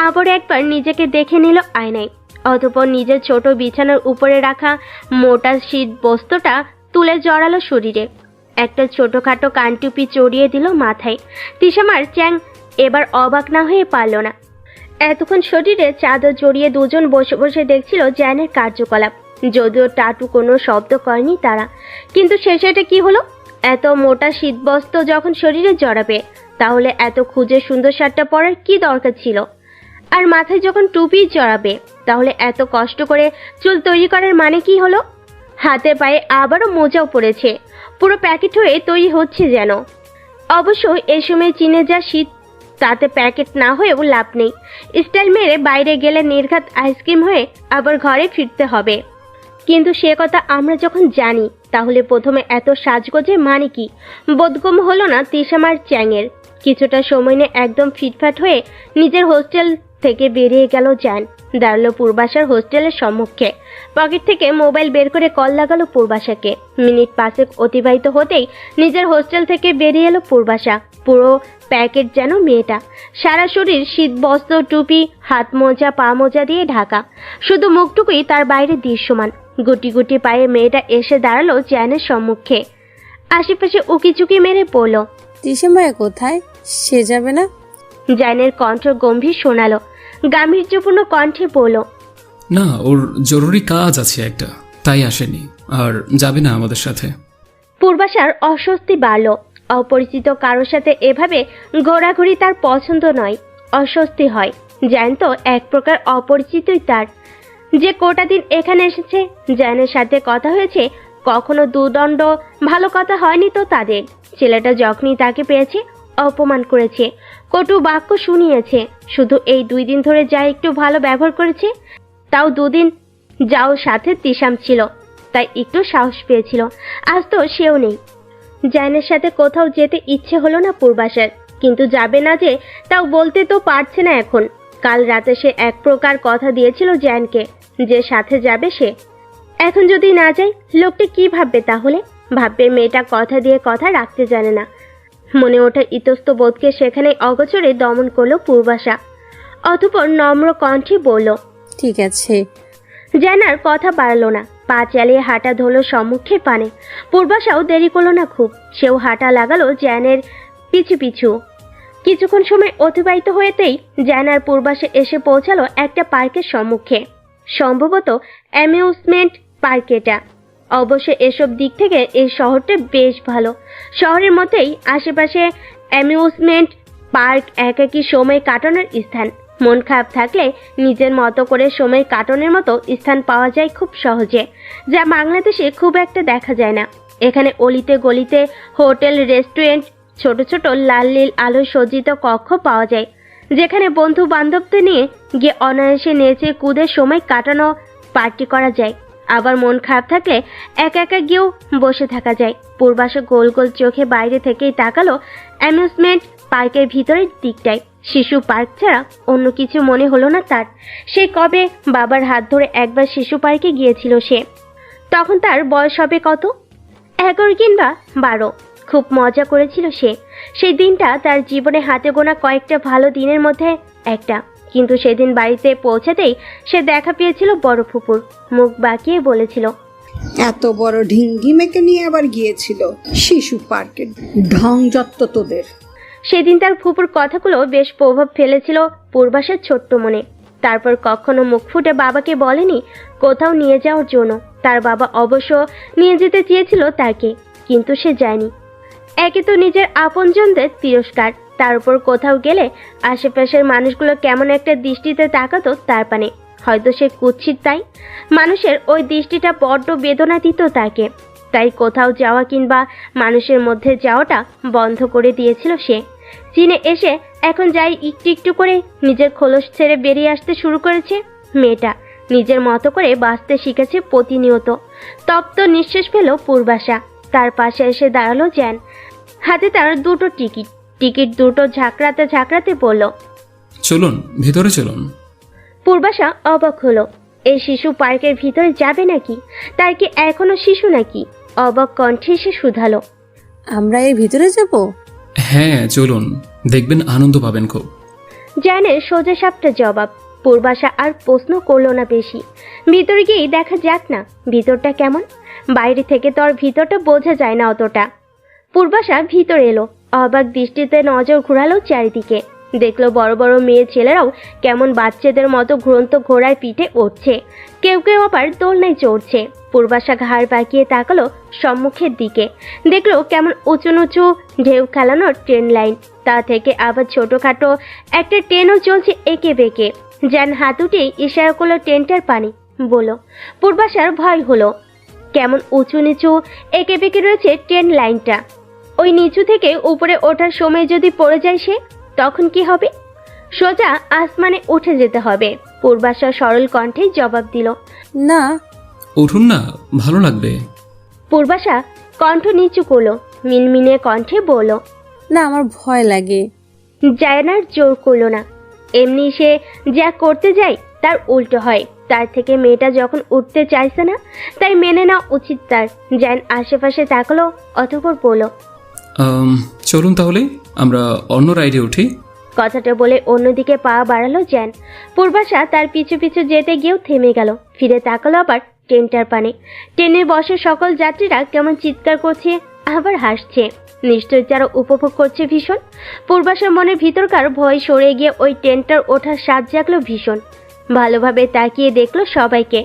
আবার একবার নিজেকে দেখে নিল আয়নায়। অতঃপর নিজের ছোট বিছানার উপরে রাখা মোটা শীত বস্ত্রটা তুলে জড়ালো শরীরে। একটা ছোটখাটো কানটুপি চড়িয়ে দিল মাথায়। তিশামার চ্যাং এবার অবাক না হয়ে পারল না। এতক্ষণ শরীরে চাদর জড়িয়ে দুজন বসে বসে দেখছিল জ্যানের কার্যকলাপ। যদিও টাটু কোনো শব্দ করেনি তারা, কিন্তু শেষেটা কি হলো? এত মোটা শীতবস্ত্র যখন শরীরে জড়াবে, তাহলে এত খুঁজে সুন্দর শার্টটা পরার কি দরকার ছিল? আর মাথায় যখন টুপি জড়াবে, তাহলে এত কষ্ট করে চুল তৈরি করার মানে কি হলো? হাতে পায়ে আবারও মোজাও পড়েছে, পুরো প্যাকেট হয়ে তৈরি হচ্ছে যেন। অবশ্য এই সময় চীনে যা শীত, তাতে প্যাকেট না হয়েও লাভ নেই। স্টাইল মেরে বাইরে গেলে নির্ঘাত আইসক্রিম হয়ে আবার ঘরে ফিরতে হবে। কিন্তু সে কথা আমরা যখন জানি, তাহলে প্রথমে এত সাজগোজে মানে কি? বোধগম্য হলো না তিশামার চ্যাংয়ের। কিছুটা সময় নিয়ে একদম ফিটফাট হয়ে নিজের হোস্টেল থেকে বেরিয়ে গেল জান। দাঁড়ালো পূর্বাশার হোস্টেলের সম্মুখে। পকেট থেকে মোবাইল বের করে কল লাগালো পূর্বাশাকে। মিনিট 5 অতিবাহিত হতেই নিজের হোস্টেল থেকে বেরিয়ে এলো পূর্বাশা। পুরো প্যাকেট যেন মেয়েটা, সারা শরীর শীত বস্ত্র, টুপি, হাত মোজা, পা মোজা দিয়ে ঢাকা, শুধু মুখটুকুই তার বাইরে দৃশ্যমান। গুটি গুটি পায়ে মেয়েটা এসে দাঁড়ালো জ্যানের সম্মুখে। আশেপাশে উকিচুকি মেরে পড়ল। তিশামায়া কোথায়? সে যাবে না? জ্যানের কণ্ঠ গম্ভীর শোনালো, গাম্ভীর্যপূর্ণ কণ্ঠে বলল। না, ওর জরুরি কাজ আছে একটা, তাই আসেনি, আর যাবে না আমাদের সাথে। পূর্বাশার অস্বস্তি বাড়ল। অপরিচিত কারোর সাথে এভাবে ঘোরাঘুরি তার পছন্দ নয়, অস্বস্তি হয়। জ্যান তো এক প্রকার অপরিচিতই তার। যে কোটা দিন এখানে এসেছে, জ্যানের সাথে কথা হয়েছে, কখনো দুদণ্ড ভালো কথা হয়নি তো তাদের। ছেলেটা যখনই তাকে পেয়েছে অপমান করেছে, কটু বাক্য শুনিয়েছে। শুধু এই 2 দিন ধরে যা একটু ভালো ব্যবহার করেছে, তাও 2 দিন যাও সাথে তিশাম ছিল, তাই একটু সাহস পেয়েছিল। আজ তো সেও নেই। জ্যানের সাথে কোথাও যেতে ইচ্ছে হলো না পূর্বাশার, কিন্তু যাবে না যে তাও বলতে তো পারছে না এখন। কাল রাতে সে এক প্রকার কথা দিয়েছিল জ্যানকে যে সাথে যাবে সে। এখন যদি না যায়, লোকটা কি ভাববে তাহলে? ভাববে মেয়েটা কথা দিয়ে কথা রাখতে জানে না। মনে ওঠা ইতস্ত বোধকে সেখানে অগোচরে দমন করলো পূর্বাশা। অতঃপর নম্র কণ্ঠে বলল, ঠিক আছে। জ্যান আর কথা বাড়ালো না, পা চালিয়ে হাঁটা ধরল সম্মুখের পানে। পূর্বাশাও দেরি করলো না খুব, সেও হাঁটা লাগালো জ্যানের পিছু পিছু। কিছুক্ষণ সময় অতিবাহিত হয়েতেই জ্যান আর পূর্বাশা এসে পৌঁছালো একটা পার্কের সম্মুখে। সম্ভবত অ্যামিউজমেন্ট পার্ক এটা। অবশ্য এসব দিক থেকে এই শহরটা বেশ ভালো। শহরের মতোই আশেপাশে অ্যামিউজমেন্ট পার্ক, একাকী সময় কাটানোর স্থান। মন খারাপ থাকলে নিজের মতো করে সময় কাটানোর মতো স্থান পাওয়া যায় খুব সহজে, যা বাংলাদেশে খুব একটা দেখা যায় না। এখানে অলিতে গলিতে হোটেল, রেস্টুরেন্ট, ছোট ছোট লাল নীল আলো সজ্জিত কক্ষ পাওয়া যায়, যেখানে বন্ধু বান্ধবদের নিয়ে গিয়ে অনায়াসে নেচে কুদে সময় কাটানো, পার্টি করা যায়। আবার মন খারাপ থাকলে একা একা গিয়েও বসে থাকা যায়। পূর্বাশা গোল গোল চোখে বাইরে থেকেই তাকালো অ্যামিউজমেন্ট পার্কের ভিতরের দিকটায়। শিশু পার্ক ছাড়া অন্য কিছু মনে হলো না তার। সে কবে বাবার হাত ধরে একবার শিশু পার্কে গিয়েছিল সে। তখন তার বয়স হবে কত, 11 কিংবা 12। খুব মজা করেছিল সে। সেই দিনটা তার জীবনে হাতে গোনা কয়েকটা ভালো দিনের মধ্যে একটা। কিন্তু সেদিন বাড়িতে পৌঁছাতেই সে দেখা পেয়েছিল বড় ফুপুর। মুখ বাঁকিয়ে বলেছিল, এত বড় ঢিঙ্গি মেকে নিয়ে আবার গিয়েছিল শিশু পার্কে, ঢং যত্ত তোদের। সেদিন তার ফুপুর কথাগুলো বেশ প্রভাব ফেলেছিল পূর্বাশার ছোট্ট মনে। তারপর কখনো মুখ ফুটে বাবাকে বলেনি কোথাও নিয়ে যাওয়ার জন্য। তার বাবা অবশ্য নিয়ে যেতে চেয়েছিল তাকে, কিন্তু সে যায়নি। একে তো নিজের আপনজনদের তিরস্কার, তার উপর কোথাও গেলে আশেপাশের মানুষগুলো কেমন একটা দৃষ্টিতে তাকাতো তার পানে। হয়তো সে কুৎসিত, তাই মানুষের ওই দৃষ্টিটা বড্ড বেদনা দিত তাকে। তাই কোথাও যাওয়া কিংবা মানুষের মধ্যে যাওয়াটা বন্ধ করে দিয়েছিল সে। চীনে এসে এখন যাই একটু একটু করে নিজের খোলস ছেড়ে বেরিয়ে আসতে শুরু করেছে। মেয়েটা নিজের মতো করে বাঁচতে শিখেছে প্রতিনিয়ত। তপ্ত নিঃশ্বাস ফেল পূর্বাশা। তার পাশে এসে দাঁড়ালো জ্যান। হাতে তার দুটো টিকিট দুটো ঝাঁকড়াতে ঝাঁকড়াতে বলল, চলুন ভেতরে চলুন। পূর্বাশা অবাক হলো। এই শিশু পার্কের ভিতরে যাবে নাকি? তার কি এখনো শিশু নাকি? অবাক কণ্ঠে সে শুধালো, আমরা এর ভিতরে যাব? হ্যাঁ চলুন, দেখবেন আনন্দ পাবেন খুব। জ্যানের সোজা সাপটা জবাব। পূর্বাশা আর প্রশ্ন করলো না বেশি। ভিতরে গিয়েই দেখা যাক না ভিতরটা কেমন। বাইরে থেকে তো আর ভিতরটা বোঝা যায় না অতটা। পূর্বাশা ভিতর এলো। অবাক দৃষ্টিতে নজর ঘুরালো চারিদিকে। দেখলো বড় বড় মেয়ে ছেলেরাও কেমন বাচ্চাদের মতো ঘুরন্ত ঘোড়ায় পিঠে উঠছে, কেউ কেউ আবার দোলনায় চড়ছে। পূর্বাশা ঘাড় বাঁকিয়ে তাকালো সম্মুখের দিকে। দেখলো কেমন উঁচু নুচু ঢেউ খেলানো ট্রেন লাইন, তা থেকে আবার ছোটখাটো একটা ট্রেনও চলছে এঁকে বেঁকে। যেন হাত উঠেই ইশারা করলো ট্রেনটার পানি, বলল। পূর্বাশার ভয় হলো। কেমন উঁচু নিচু এঁকে বেঁকে রয়েছে ট্রেন লাইনটা। ওই নিচু থেকে উপরে ওঠার সময় যদি পড়ে যায় সে, তখন কি হবে? সোজা আসমানে উঠে যেতে হবে। পূর্বাশা সরল কণ্ঠে জবাব দিল, না। উঠুন না, ভালো লাগবে। পূর্বাশা কণ্ঠ নিচু করলো, মিনমিনে কণ্ঠে বলল। না, আমার ভয় লাগে। জায়নার জোর করলো না। এমনি সে যা করতে যায় তার উল্টো হয়। তার থেকে মেয়েটা যখন উঠতে চাইছে না, তাই মেনে নেওয়া উচিত তার। জায়ন আশেপাশে তাকালো, অতঃপর বলল, চলুন তাহলে আমরা অন্য রাইডে উঠি। কথাটা বলে অন্যদিকে পা বাড়ালো জ্যান। পূর্বাশা তার পিছু পিছু যেতে গিয়েও থেমে গেল। ফিরে তাকালো আবার ট্রেনটার পানে। ট্রেনে বসে সকল যাত্রীরা কেমন চিৎকার করছে, আবার হাসছে। নিশ্চয় যারা উপভোগ করছে ভীষণ। পূর্বাশার মনের ভিতরকার ভয় সরে গিয়ে ওই ট্রেনটার ওঠার স্বাদ জাগলো ভীষণ। ভালোভাবে তাকিয়ে দেখলো সবাইকে।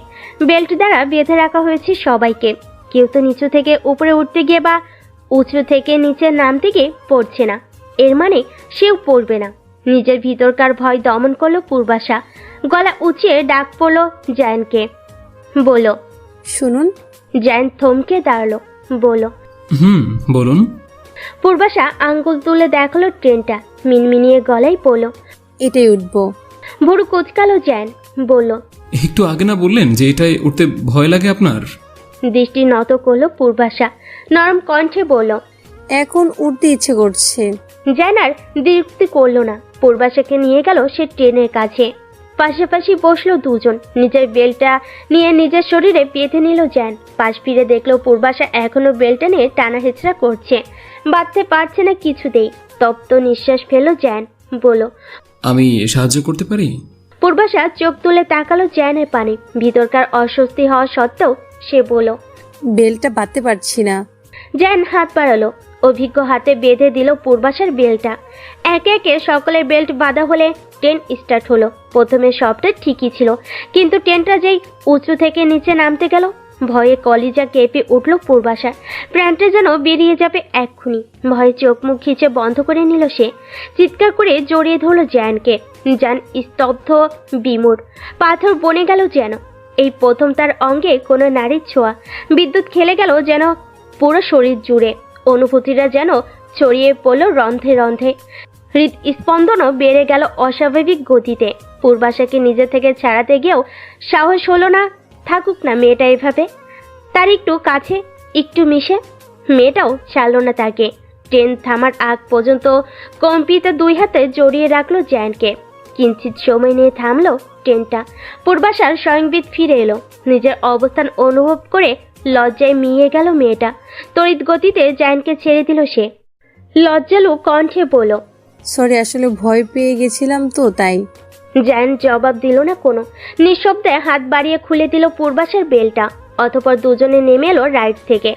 বেল্ট দ্বারা বেঁধে রাখা হয়েছে সবাইকে। কেউ তো নিচু থেকে উপরে উঠতে গিয়ে বা উঁচু থেকে নিচে নামতে গিয়ে পড়ছে না। এর মানে সেও পড়বে না। নিজের ভিতরকার ভয় দমন করলো পূর্বাশা। গলা উঁচিয়ে ডাক পড়লো জায়নকে, বলল, শুনুন। জায়ন থমকে দাঁড়ালো, বলল, বলুন। পূর্বাশা আঙ্গুল তুলে দেখলো ট্রেনটা। মিনমিনিয়ে গলায় বলল, এটাই উঠবো। ভুরু কুচকালো জায়ন, বলল, একটু আগে না বললেন যে এটাই উঠতে ভয় লাগে আপনার? দৃষ্টি নত করলো পূর্বাশা, নরম কণ্ঠে বলল, এখন উঠতে ইচ্ছে করছে। জায়ন আর দ্বিরুক্তি করলো না। পূর্বাশাকে নিয়ে গেল সে ট্রেনের কাছে। পাশাপাশি বসলো দুজন। নিজের বেলটা নিয়ে নিজের শরীরে বেঁধে নিল জায়ন। পাশ ফিরে দেখলো পূর্বাশা এখনো বেলটা নিয়ে টানা হেঁচড়া করছে, বাঁধতে পারছে না কিছুতেই। তপ্ত নিঃশ্বাস ফেললো জায়ন, বলল, আমি সাহায্য করতে পারি? পূর্বাশা চোখ তুলে তাকালো জায়নের পানে। ভিতরকার অস্বস্তি হওয়া সত্ত্বেও সে বলল, বেলটা বাঁধতে পারছি না। জায়ন হাত বাড়ালো, অভিজ্ঞ হাতে বেঁধে দিল পূর্বাশার বেলটা। একে একে সকলের বেল্ট বাঁধা হলে ট্রেন স্টার্ট হলো। প্রথমে সবটা ঠিকই ছিল, কিন্তু ট্রেনটা যেই উঁচু থেকে নিচে নামতে গেল, ভয়ে কলিজা কেঁপে উঠল পূর্বাশা। প্রাণটা যেন বেরিয়ে যাবে এক্ষুনি। ভয়ে চোখ মুখ খিচে বন্ধ করে নিল সে। চিৎকার করে জড়িয়ে ধরল জায়ানকে। জান স্তব্ধ, বিমূঢ়, পাথর বনে গেল যেন। এই প্রথম তার অঙ্গে কোনো নারীর ছোঁয়া। বিদ্যুৎ খেলে গেল যেন পুরো শরীর জুড়ে। অনুভূতিরা যেন ছড়িয়ে পড়ল রন্ধ্রে রন্ধ্রে। হৃদস্পন্দনও বেড়ে গেল অস্বাভাবিক গতিতে। পূর্বাশাকে নিজে থেকে ছাড়াতে গিয়েও সাহস হলো না। থাকুক না মেয়েটা এভাবে, তার একটু কাছে, একটু মিশে। মেয়েটাও ছাড়ল না তাকে। ট্রেন থামার আগ পর্যন্ত কম্পিত দুই হাতে জড়িয়ে রাখলো জায়ানকে। কিঞ্চিত সময় নিয়ে থামলো ট্রেনটা। পূর্বাশার স্বয়ংবিদ ফিরে এলো। নিজের অবস্থান অনুভব করে লজ্জায় মিয়ে গেল মেয়েটা। তড়িৎ গতিতে জায়ানকে ছেড়ে দিল সে। লজ্জালু কণ্ঠে বলল, সরি, আসলে ভয় পেয়ে গেছিলাম তো তাই। জায়ান জবাব দিল না কোনো। নিঃশব্দে হাত বাড়িয়ে খুলে দিল পূর্বাশার বেলটা। অতঃপর দুজনে নেমে এলো রাইড থেকে।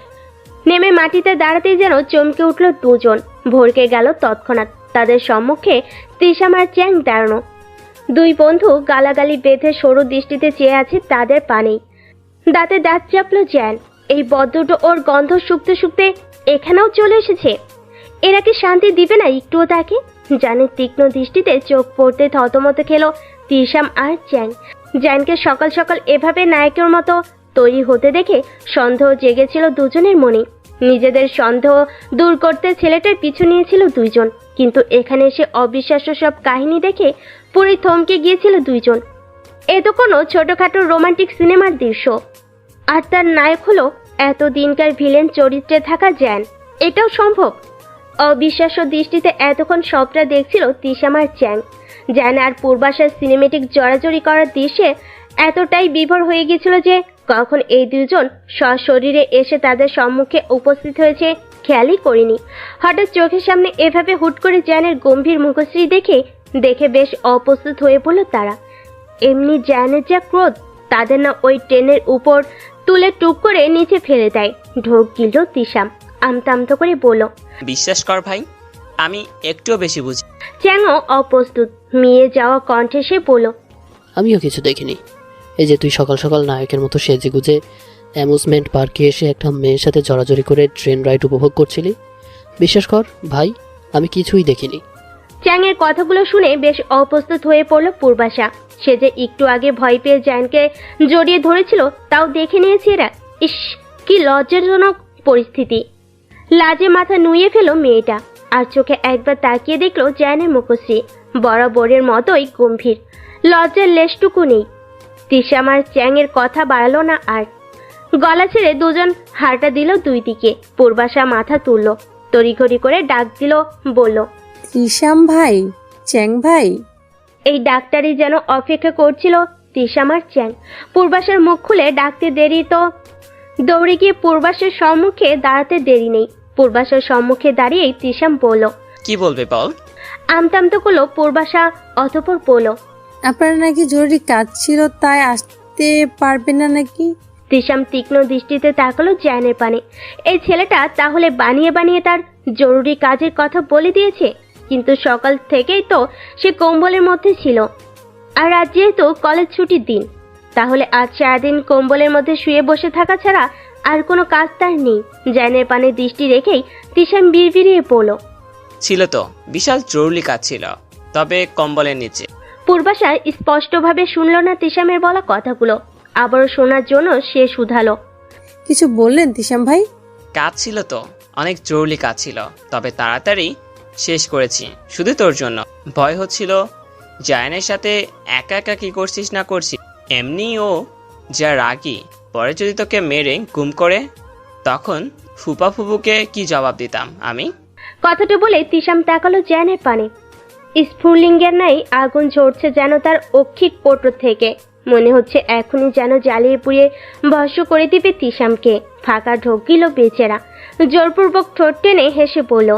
নেমে মাটিতে দাঁড়াতেই যেন চমকে উঠল দুজন। ভরকে গেল তৎক্ষণাৎ তাদের সম্মুখে তিশাম আর চ্যাং দাঁড়ানো। দুই বন্ধু গালাগালি বেঁধে সরু দৃষ্টিতে চেয়ে আছে তাদের পানেই। দাঁতে দাঁত চাপলো জ্যান। এই বদ্দুটো ওর গন্ধ শুকতে শুকতে এখানেও চলে এসেছে। এরা কি শান্তি দিবে না একটুও তাকে? জানের তীক্ষ্ণ দৃষ্টিতে চোখ পড়তে থতমত খেলো তিশাম আর চ্যাং। জ্যানকে সকাল সকাল এভাবে নায়কের মতো তৈরি হতে দেখে সন্দেহ জেগেছিল দুজনের মনে। নিজেদের সন্দেহ দূর করতে ছেলেটার পিছু নিয়েছিল দুইজন। কিন্তু এখানে এসে অবিশ্বাস্য সব কাহিনী দেখে পুরো থমকে গিয়েছিল দুইজন। এ তো কোনো ছোটখাটো রোমান্টিক সিনেমার দৃশ্য, আর তার নায়ক হলো এতদিনকার ভিলেন চরিত্রে থাকা জ্যান। এটাও সম্ভব? অবিশ্বাস্য দৃষ্টিতে এতক্ষণ সবটা দেখছিল তিশাম আর চ্যাং। জ্যান আর পূর্বাশার সিনেমেটিক জড়াজড়ি করার দৃশ্যে এতটাই বিভোর হয়ে গিয়েছিল যে কখন এই দুজন সশরীরে এসে তাদের সম্মুখে উপস্থিত হয়েছে খেয়ালই করেনি। হঠাৎ চোখের সামনে এভাবে হুট করে জ্যানের গম্ভীর মুখশ্রী দেখে বেশ অপ্রস্তুত হয়ে পড়ল তারা। এমনি জ্যানের যা ক্রোধ, তাদের না ওই ট্রেনের উপর তুলে টুক করে নিচে ফেলে দেয়। ঢোক গিলল তিশাম। আমতা আমতা করে বলল, বিশ্বাস কর ভাই, আমি একটুও বেশি বুঝি। চ্যাংও অপ্রস্তুত, মিয়ে যাওয়া কণ্ঠে সে বলল, আমিও কিছু দেখিনি। এই যে তুই সকাল সকাল নায়কের মতো সেজে গুজে অ্যামুজমেন্ট পার্কে এসে একটা মেয়ের সাথে জড়াজড়ি করে ট্রেন রাইড উপভোগ করছিলি। বিশ্বাস কর ভাই, আমি কিছুই দেখিনি। চ্যাংয়ের কথাগুলো শুনে বেশ অপ্রস্তুত হয়ে পড়ল পূর্বাশা। সে যে একটু আগে ভয় পেয়ে জ্যানকে জড়িয়ে ধরেছিল তাও দেখে নিয়েছে এরা। ইস, কি লজ্জাজনক পরিস্থিতি। লাজে মাথা নুয়ে ফেল মেয়েটা। আর চোখে একবার তাকিয়ে দেখলো জ্যানের মুখশ্রী বরাবরের মতোই গম্ভীর। লজ্জার লেশটুকু নেই। তিশাম আর চ্যাংয়ের কথা বাড়ালো না আর। গলা ছেড়ে দুজন হাঁটা দিল দুই দিকে। পূর্বাশা মাথা তুলল, তড়িঘড়ি করে ডাক দিল, বলল, তিশাম ভাই, চ্যাং ভাই। এই ডাক্তারই যেন অপেক্ষা করছিল তিশাম আর চ্যাং। পূর্বাশার মুখ খুলে ডাকতে দেরি তো দৌড়ে গিয়ে পূর্বাশার সম্মুখে দাঁড়াতে দেরি নেই। পূর্বাশার সম্মুখে দাঁড়িয়েই তিশাম বলল, কি বলবে বল? আমতামতো করলো পূর্বাশা। অতঃপর বলল, আপনার নাকি জরুরি কাজ ছিল, তাই আসতে পারবেন না নাকি? তিশাম তীক্ষ্ণ দৃষ্টিতে তাকালো জ্যানের পানে। এই ছেলেটা তাহলে বানিয়ে বানিয়ে তার জরুরি কাজের কথা বলে দিয়েছে। কিন্তু সকাল থেকেই তো সে কম্বলের মধ্যে ছিল। আর আজ যেহেতু কলেজ ছুটির দিন, তাহলে আজ সারাদিন কম্বলের মধ্যে শুয়ে বসে থাকা ছাড়া আর কোনো কাজ তার নেই। জ্যানের পানে দৃষ্টি রেখেই তিশাম বিড়বিড়িয়ে পড়ল, ছিল তো, বিশাল জরুরি কাজ ছিল, তবে কম্বলের নিচে। পূর্বাশা স্পষ্টভাবে শুনল না তিশামের বলা কথাগুলো। আবারও শোনার জন্য সে শুধালো, কিছু বললেন তিশাম ভাই? কাজ ছিল তো, অনেক জরুরি কাজ ছিল, তবে তাড়াতাড়ি শেষ করেছি শুধু তোর জন্য। ভয় হচ্ছিল জায়ানের সাথে একা একা কি করছিস না করছিস। এমনি ও যা রাগি, পরে যদি তোকে মেরে গুম করে তখন ফুপা ফুপুকে কি জবাব দিতাম আমি? কথাটা বলে তিশাম তাকালো জ্যানের পানে। স্ফুলিঙ্গের নাই আগুন ঝরছে যেন তার অক্ষিক পোটর থেকে। মনে হচ্ছে এখনই যেন জ্বালিয়ে পুড়িয়ে ভস্ম করে দিবে তিশামকে। ফাঁকা ঢোক গিল বেচারা। জোরপূর্বক ঠোঁট টেনে হেসে বলল,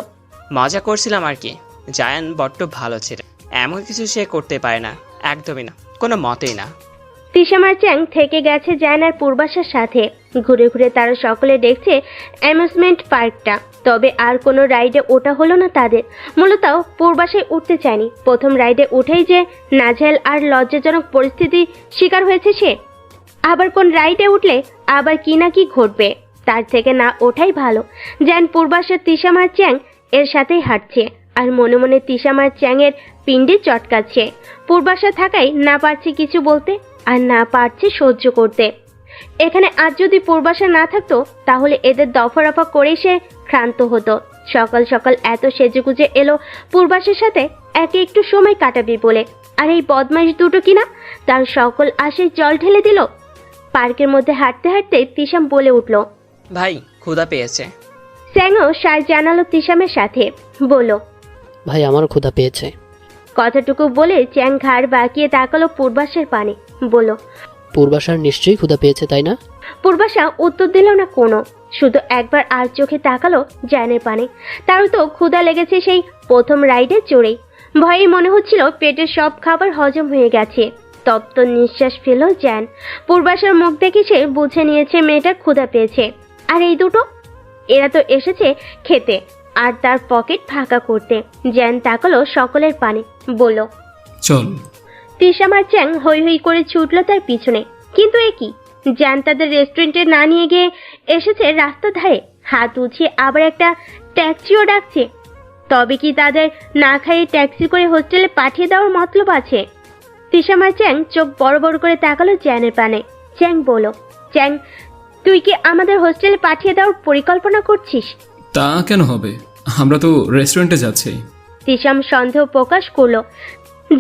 মজা করছিলাম আর কি। জায়ান বড্ড ভালো ছেলে, এমন কিছু সে করতে পারে না, একদমই না, কোনো মতেই না। তিশাম আর চ্যাং থেকে গেছে জ্যান আর পূর্বাশার সাথে। ঘুরে ঘুরে তারা সকলে দেখছে অ্যামিউজমেন্ট পার্কটা। তবে আর কোনো রাইডে ওঠা হলো না তাদের। মূলত পূর্বাশায় উঠতে চায়নি। প্রথম রাইডে উঠেই যে নাজেহাল আর লজ্জাজনক পরিস্থিতি শিকার হয়েছে সে। আবার কোন রাইডে উঠলে আবার কি না কি ঘটবে, তার থেকে না ওঠাই ভালো। যেন পূর্বাশার তিশামার চ্যাং এর সাথেই হাঁটছে আর মনে মনে তিশামার চ্যাংয়ের পিণ্ডে চটকাচ্ছে। পূর্বাশা থাকাই না পারছে কিছু বলতে আর না পারছে সহ্য করতে। এখানে আজ যদি পূর্বাশা না থাকতো তাহলে এদের দফারফা করে সে ক্লান্ত হতো। সকাল সকাল এত সেজেগুজে এলো পূর্বাশার সাথে একে একটু সময় কাটাবে বলে, আর এই বদমাইশ দুটো কিনা তার সকল আশে জল ঢেলে দিল। পার্কের মধ্যে হাঁটতে হাঁটতে তিশাম বলে উঠল। ভাই ক্ষুধা পেয়েছে। স্যাংও সার জানালো তিশামের সাথে, বলল, ভাই আমারও ক্ষুধা পেয়েছে। কথাটুকু বলে চ্যাং ঘাড় বাঁকিয়ে তাকালো পূর্বাশার পানে, বলল। পূর্বাশার নিশ্চয়ই ক্ষুধা পেয়েছে, তাই না? পূর্বাশা উত্তর দিল না কোনো, শুধু একবার আর চোখে তাকালো জ্যানের পানে। তারও তো ক্ষুধা লেগেছে সেই প্রথম রাইডে চড়েই। ভয়ে মনে হচ্ছিল পেটের সব খাবার হজম হয়ে গেছে। তপ্ত নিঃশ্বাস ফেল জ্যান। পূর্বাশার মুখ দেখে সে বুঝে নিয়েছে মেয়েটার ক্ষুধা পেয়েছে। আর এই দুটো, এরা তো এসেছে খেতে আর তার পকেট ফাঁকা করতে। জ্যান তাকালো সকলের পানে, বলল, চল। তিশাম আর চ্যাং হই হই করে ছুটল তার পিছনে। কিন্তু এ কি, জ্যান তাদের রেস্টুরেন্টে না নিয়ে গিয়ে এসেছে রাস্তার ধারে, হাত উঠিয়ে আবার একটা ট্যাক্সিও ডাকছে। তবে কি তাদের না খাইয়ে ট্যাক্সি করে হোস্টেলে পাঠিয়ে দেওয়ার মতলব আছে? তিশাম আর চ্যাং চোখ বড় বড় করে তাকালো জ্যানের পানে। চ্যাং বলল, চ্যাং, তুই কি আমাদের হোস্টেলে পাঠিয়ে দেওয়ার পরিকল্পনা করছিস? তা কেন হবে, আমরা তো রেস্টুরেন্টে যাচ্ছি। তিশাম সন্দেহ প্রকাশ করলো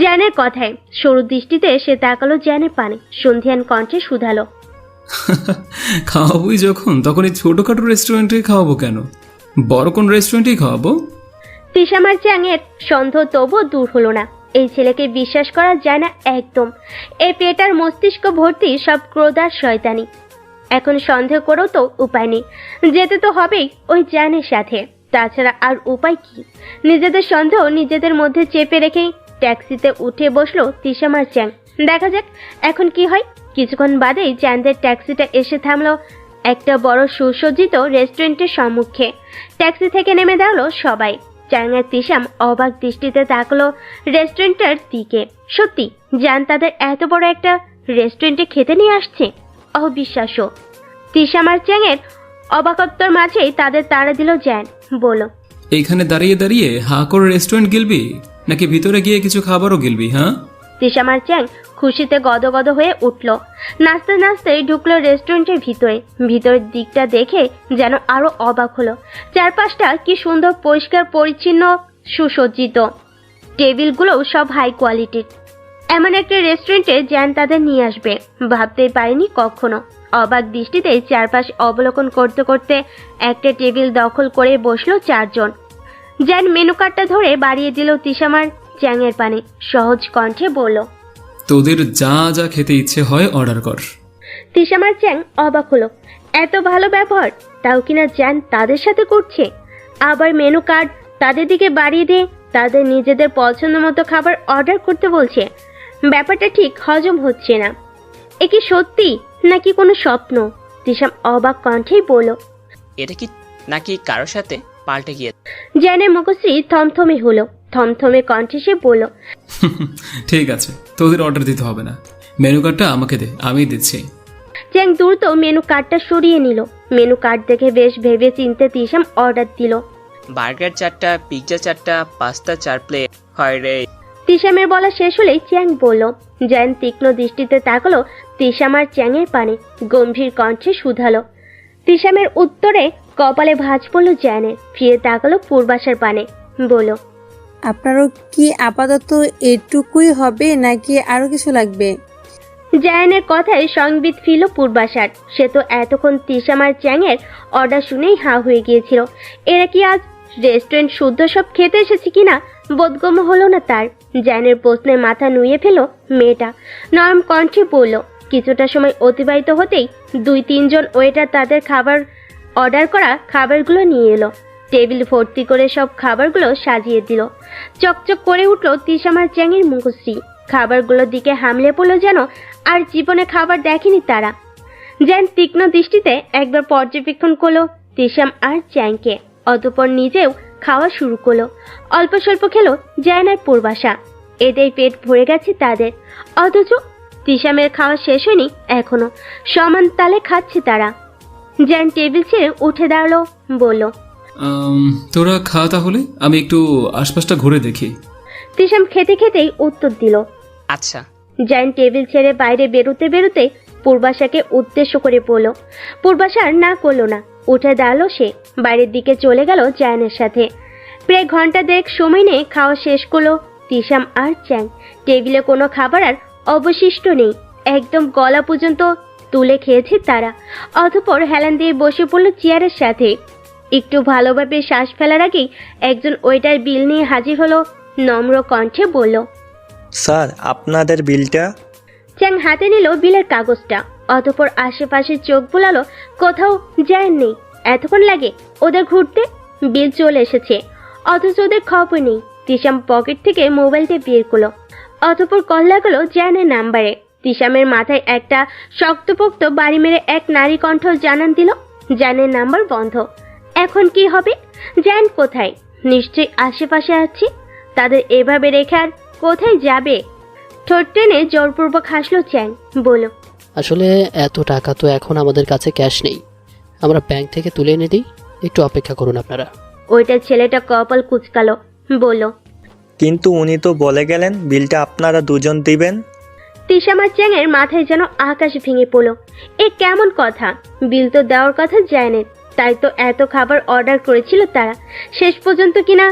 জ্যানের কথায়। সরু দৃষ্টিতে সে তাকালো জ্যানের পানে, সন্ধিয়ান কণ্ঠে শুধালো, খাওয়াবোই যখন তখন এই ছোটখাটো রেস্টুরেন্টে খাওয়াবো কেন, বড় কোন রেস্টুরেন্টেই খাওয়াবো। তিশাম আর চ্যাংয়ের সন্দেহ তবুও দূর হলো না। এই ছেলেকে বিশ্বাস করা যায় না একদম। এই পেটার মস্তিষ্ক ভর্তি সব ক্রোধ আর শয়তানি। এখন সন্দেহ করেও তো উপায় নেই, যেতে তো হবেই ওই জ্যানের সাথে। তাছাড়া আর উপায় কি? নিজেদের সন্দেহ নিজেদের মধ্যে চেপে রেখেই ট্যাক্সিতে উঠে বসলো তিশাম আর চ্যাং। দেখা যাক এখন কি হয়। কিছুক্ষণ বাদেই চ্যানদের ট্যাক্সিটা এসে থামলো একটা বড় সুসজ্জিত রেস্টুরেন্টের সম্মুখে। ট্যাক্সি থেকে নেমে দাঁড়ালো সবাই। চ্যাং আর তিশাম অবাক দৃষ্টিতে তাকলো রেস্টুরেন্টের দিকে। সত্যি জান তাদের এত বড় একটা রেস্টুরেন্টে খেতে নিয়ে আসছে, অবিশ্বাস্য। তিশাম আর চ্যাংয়ের অবাকত্বর মাঝেই তাদের তাড়া দিল জ্যান, বলল, এইখানে দাঁড়িয়ে দাঁড়িয়ে হা করে রেস্টুরেন্ট গিলবি নাকি ভিতরে গিয়ে কিছু খাবারও গিলবি? হ্যাঁ। তিশাম আর চ্যাং খুশিতে গদগদ হয়ে উঠল। নাচতে নাচতে ঢুকলো রেস্টুরেন্টের ভিতরে। ভিতরের দিকটা দেখে যেন আরো অবাক হলো। চারপাশটা কি সুন্দর পরিষ্কার পরিচ্ছন্ন, সুসজ্জিত। টেবিলগুলোও সব হাই কোয়ালিটির। এমন একটা রেস্টুরেন্টে জ্যান তাদের নিয়ে আসবে ভাবতেই পারেনি কখনো। অবাক দৃষ্টিতে চারপাশ অবলোকন করতে করতে একটা টেবিল দখল করে বসলো চারজন। জ্যান মেনু কার্ডটা ধরে বাড়িয়ে দিল তিশাম আর চ্যাংয়ের পানে। সহজ কণ্ঠে বলল, তোদের যা যা খেতে ইচ্ছে হয় অর্ডার কর। তিশাম আর চ্যাং অবাক হলো। এত ভালো ব্যবহার, তাও কিনা জ্যান তাদের সাথে করছে। আবার মেনু কার্ড তাদের দিকে বাড়িয়ে দিয়ে তাদের নিজেদের পছন্দ মতো খাবার অর্ডার করতে বলছে। ব্যাপারটা ঠিক হজম হচ্ছে না। এ কি সত্যি নাকি কোনো স্বপ্ন? তিশাম অবাক কণ্ঠেই বলল, এটা কি নাকি কারোর সাথে পাল্টে গিয়ে? জ্যানের মুখশ্রী থমথমে হলো। থমথমে কণ্ঠে সে বলল, ঠিক আছে, তোদের অর্ডার দিতে হবে না, মেনু কার্ডটা আমাকে দে, আমি দিচ্ছি। চ্যাং দ্রুত মেনু কার্ডটা সরিয়ে নিল। মেনু কার্ড দেখে বেশ ভেবে চিনতে তিশাম অর্ডার দিল, বার্গার 4টা, পিৎজা 4টা, পাস্তা 4 প্লেট, হয় রে। তিশামের বলা শেষ হলেই চ্যাং বলল। জ্যান তীক্ষ্ণ দৃষ্টিতে তাকালো তিশাম আর চ্যাংয়ের পানে, গম্ভীর কণ্ঠে শুধালো। তিশামের উত্তরে কপালে ভাঁজ পড়ল জ্যানের। ফিরে তাকালো পূর্বাশার পানে, বলল, আপনারও কি আপাতত এটুকুই হবে নাকি আরো কিছু লাগবে? জায়ানের কথায় সংবিত ফিরল পূর্বাশার। সে তো এতক্ষণ তিশাম আর চ্যাংয়ের অর্ডার শুনেই হা হয়ে গিয়েছিল। এরা কি আজ রেস্টুরেন্ট শুদ্ধ সব খেতে এসেছে কিনা বোধগম্য হলো না তার। জায়ানের প্রশ্নে মাথা নুয়ে ফেল মেয়েটা। নরম কণ্ঠে বলল। কিছুটা সময় অতিবাহিত হতেই 2-3 জন ওয়েটার তাদের খাবার অর্ডার করা খাবারগুলো নিয়ে এলো। টেবিল ভর্তি করে সব খাবারগুলো সাজিয়ে দিল। চকচক করে উঠল তিশাম আর চ্যাংয়ের মুখশ্রী। খাবারগুলোর দিকে হামলে পড়লো যেন আর জীবনে খাবার দেখেনি তারা। জ্যান তীক্ষ্ণ দৃষ্টিতে একবার পর্যবেক্ষণ করলো তিশাম আর চ্যাংকে, অতঃপর নিজেও খাওয়া শুরু করলো। অল্প স্বল্প খেলো জ্যান আর পূর্বাশা। এতেই পেট ভরে গেছে তাদের। অথচ তিশামের খাওয়া শেষ হয়নি এখনো, সমান তালে খাচ্ছে তারা। জ্যান টেবিল ছেড়ে উঠে দাঁড়ালো, বলল, তোরা খা তাহলে, আমি একটু আশপাশটা ঘুরে দেখি। তিশাম খেতে খেতেই উত্তর দিল। আচ্ছা। জ্যান টেবিল ছেড়ে বাইরে বেরোতে বেরোতে পূর্বাশাকে উদ্দেশ্য করে বলল। পূর্বাশা আর না করলো না, উঠে দাঁড়ালো সে, বাইরের দিকে চলে গেল জ্যানের সাথে। প্রায় ঘন্টা দেড়েক সময় নিয়ে খাওয়া শেষ করলো তিশাম আর চ্যাং। টেবিলে কোনো খাবার আর অবশিষ্ট নেই, একদম গলা পর্যন্ত তুলে খেয়েছে তারা। অতঃপর হেলান দিয়ে বসে পড়ল চেয়ারের সাথে। একটু ভালোভাবে শ্বাস ফেলার আগেই একজন ওয়েটার বিল নিয়ে হাজির হলো, নম্র কণ্ঠে বলল, স্যার আপনাদের বিলটা। চ্যাং হাতে নিল বিলের কাগজটা, অতঃপর আশেপাশে চোখ বুলালো, কোথাও যায় নেই। এতক্ষণ লাগে ওদের ঘুরতে, বিল চলে এসেছে, অথচ ওদের খবর নেই। তিশাম পকেট থেকে মোবাইলটা বের করলো, অতঃপর কল লাগালো জ্যানের নাম্বারে। তিশামের মাথায় একটা শক্তপোক্ত বাড়ি মেরে এক নারী কণ্ঠ জানান দিল, জ্যানের নাম্বার বন্ধ। এখন কি হবে? জ্যান কোথায়? নিশ্চয়ই আশেপাশে আছে। তাদের এভাবে রেখে আর কোথায় যাবে? ঠোঁট টেনে জোরপূর্বক হাসলো চ্যাং, বলল, আসলে এত টাকা তো এখন আমাদের কাছে ক্যাশ নেই, আমরা ব্যাংক থেকে তুলে এনে দিই, একটু অপেক্ষা করুন আপনারা। ওইটা ছেলেটা কপাল কুচকালো, বলল, কিন্তু উনি তো বলে গেলেন বিলটা আপনারা দুজন দিবেন। তিশাম আর চ্যাংয়ের মাথায় যেন আকাশ ভেঙে পড়লো। এ কেমন কথা? বিল তো দেওয়ার কথা জ্যানের, তাই তো এত খাবার অর্ডার করেছিল তারা। শেষ পর্যন্ত কিনা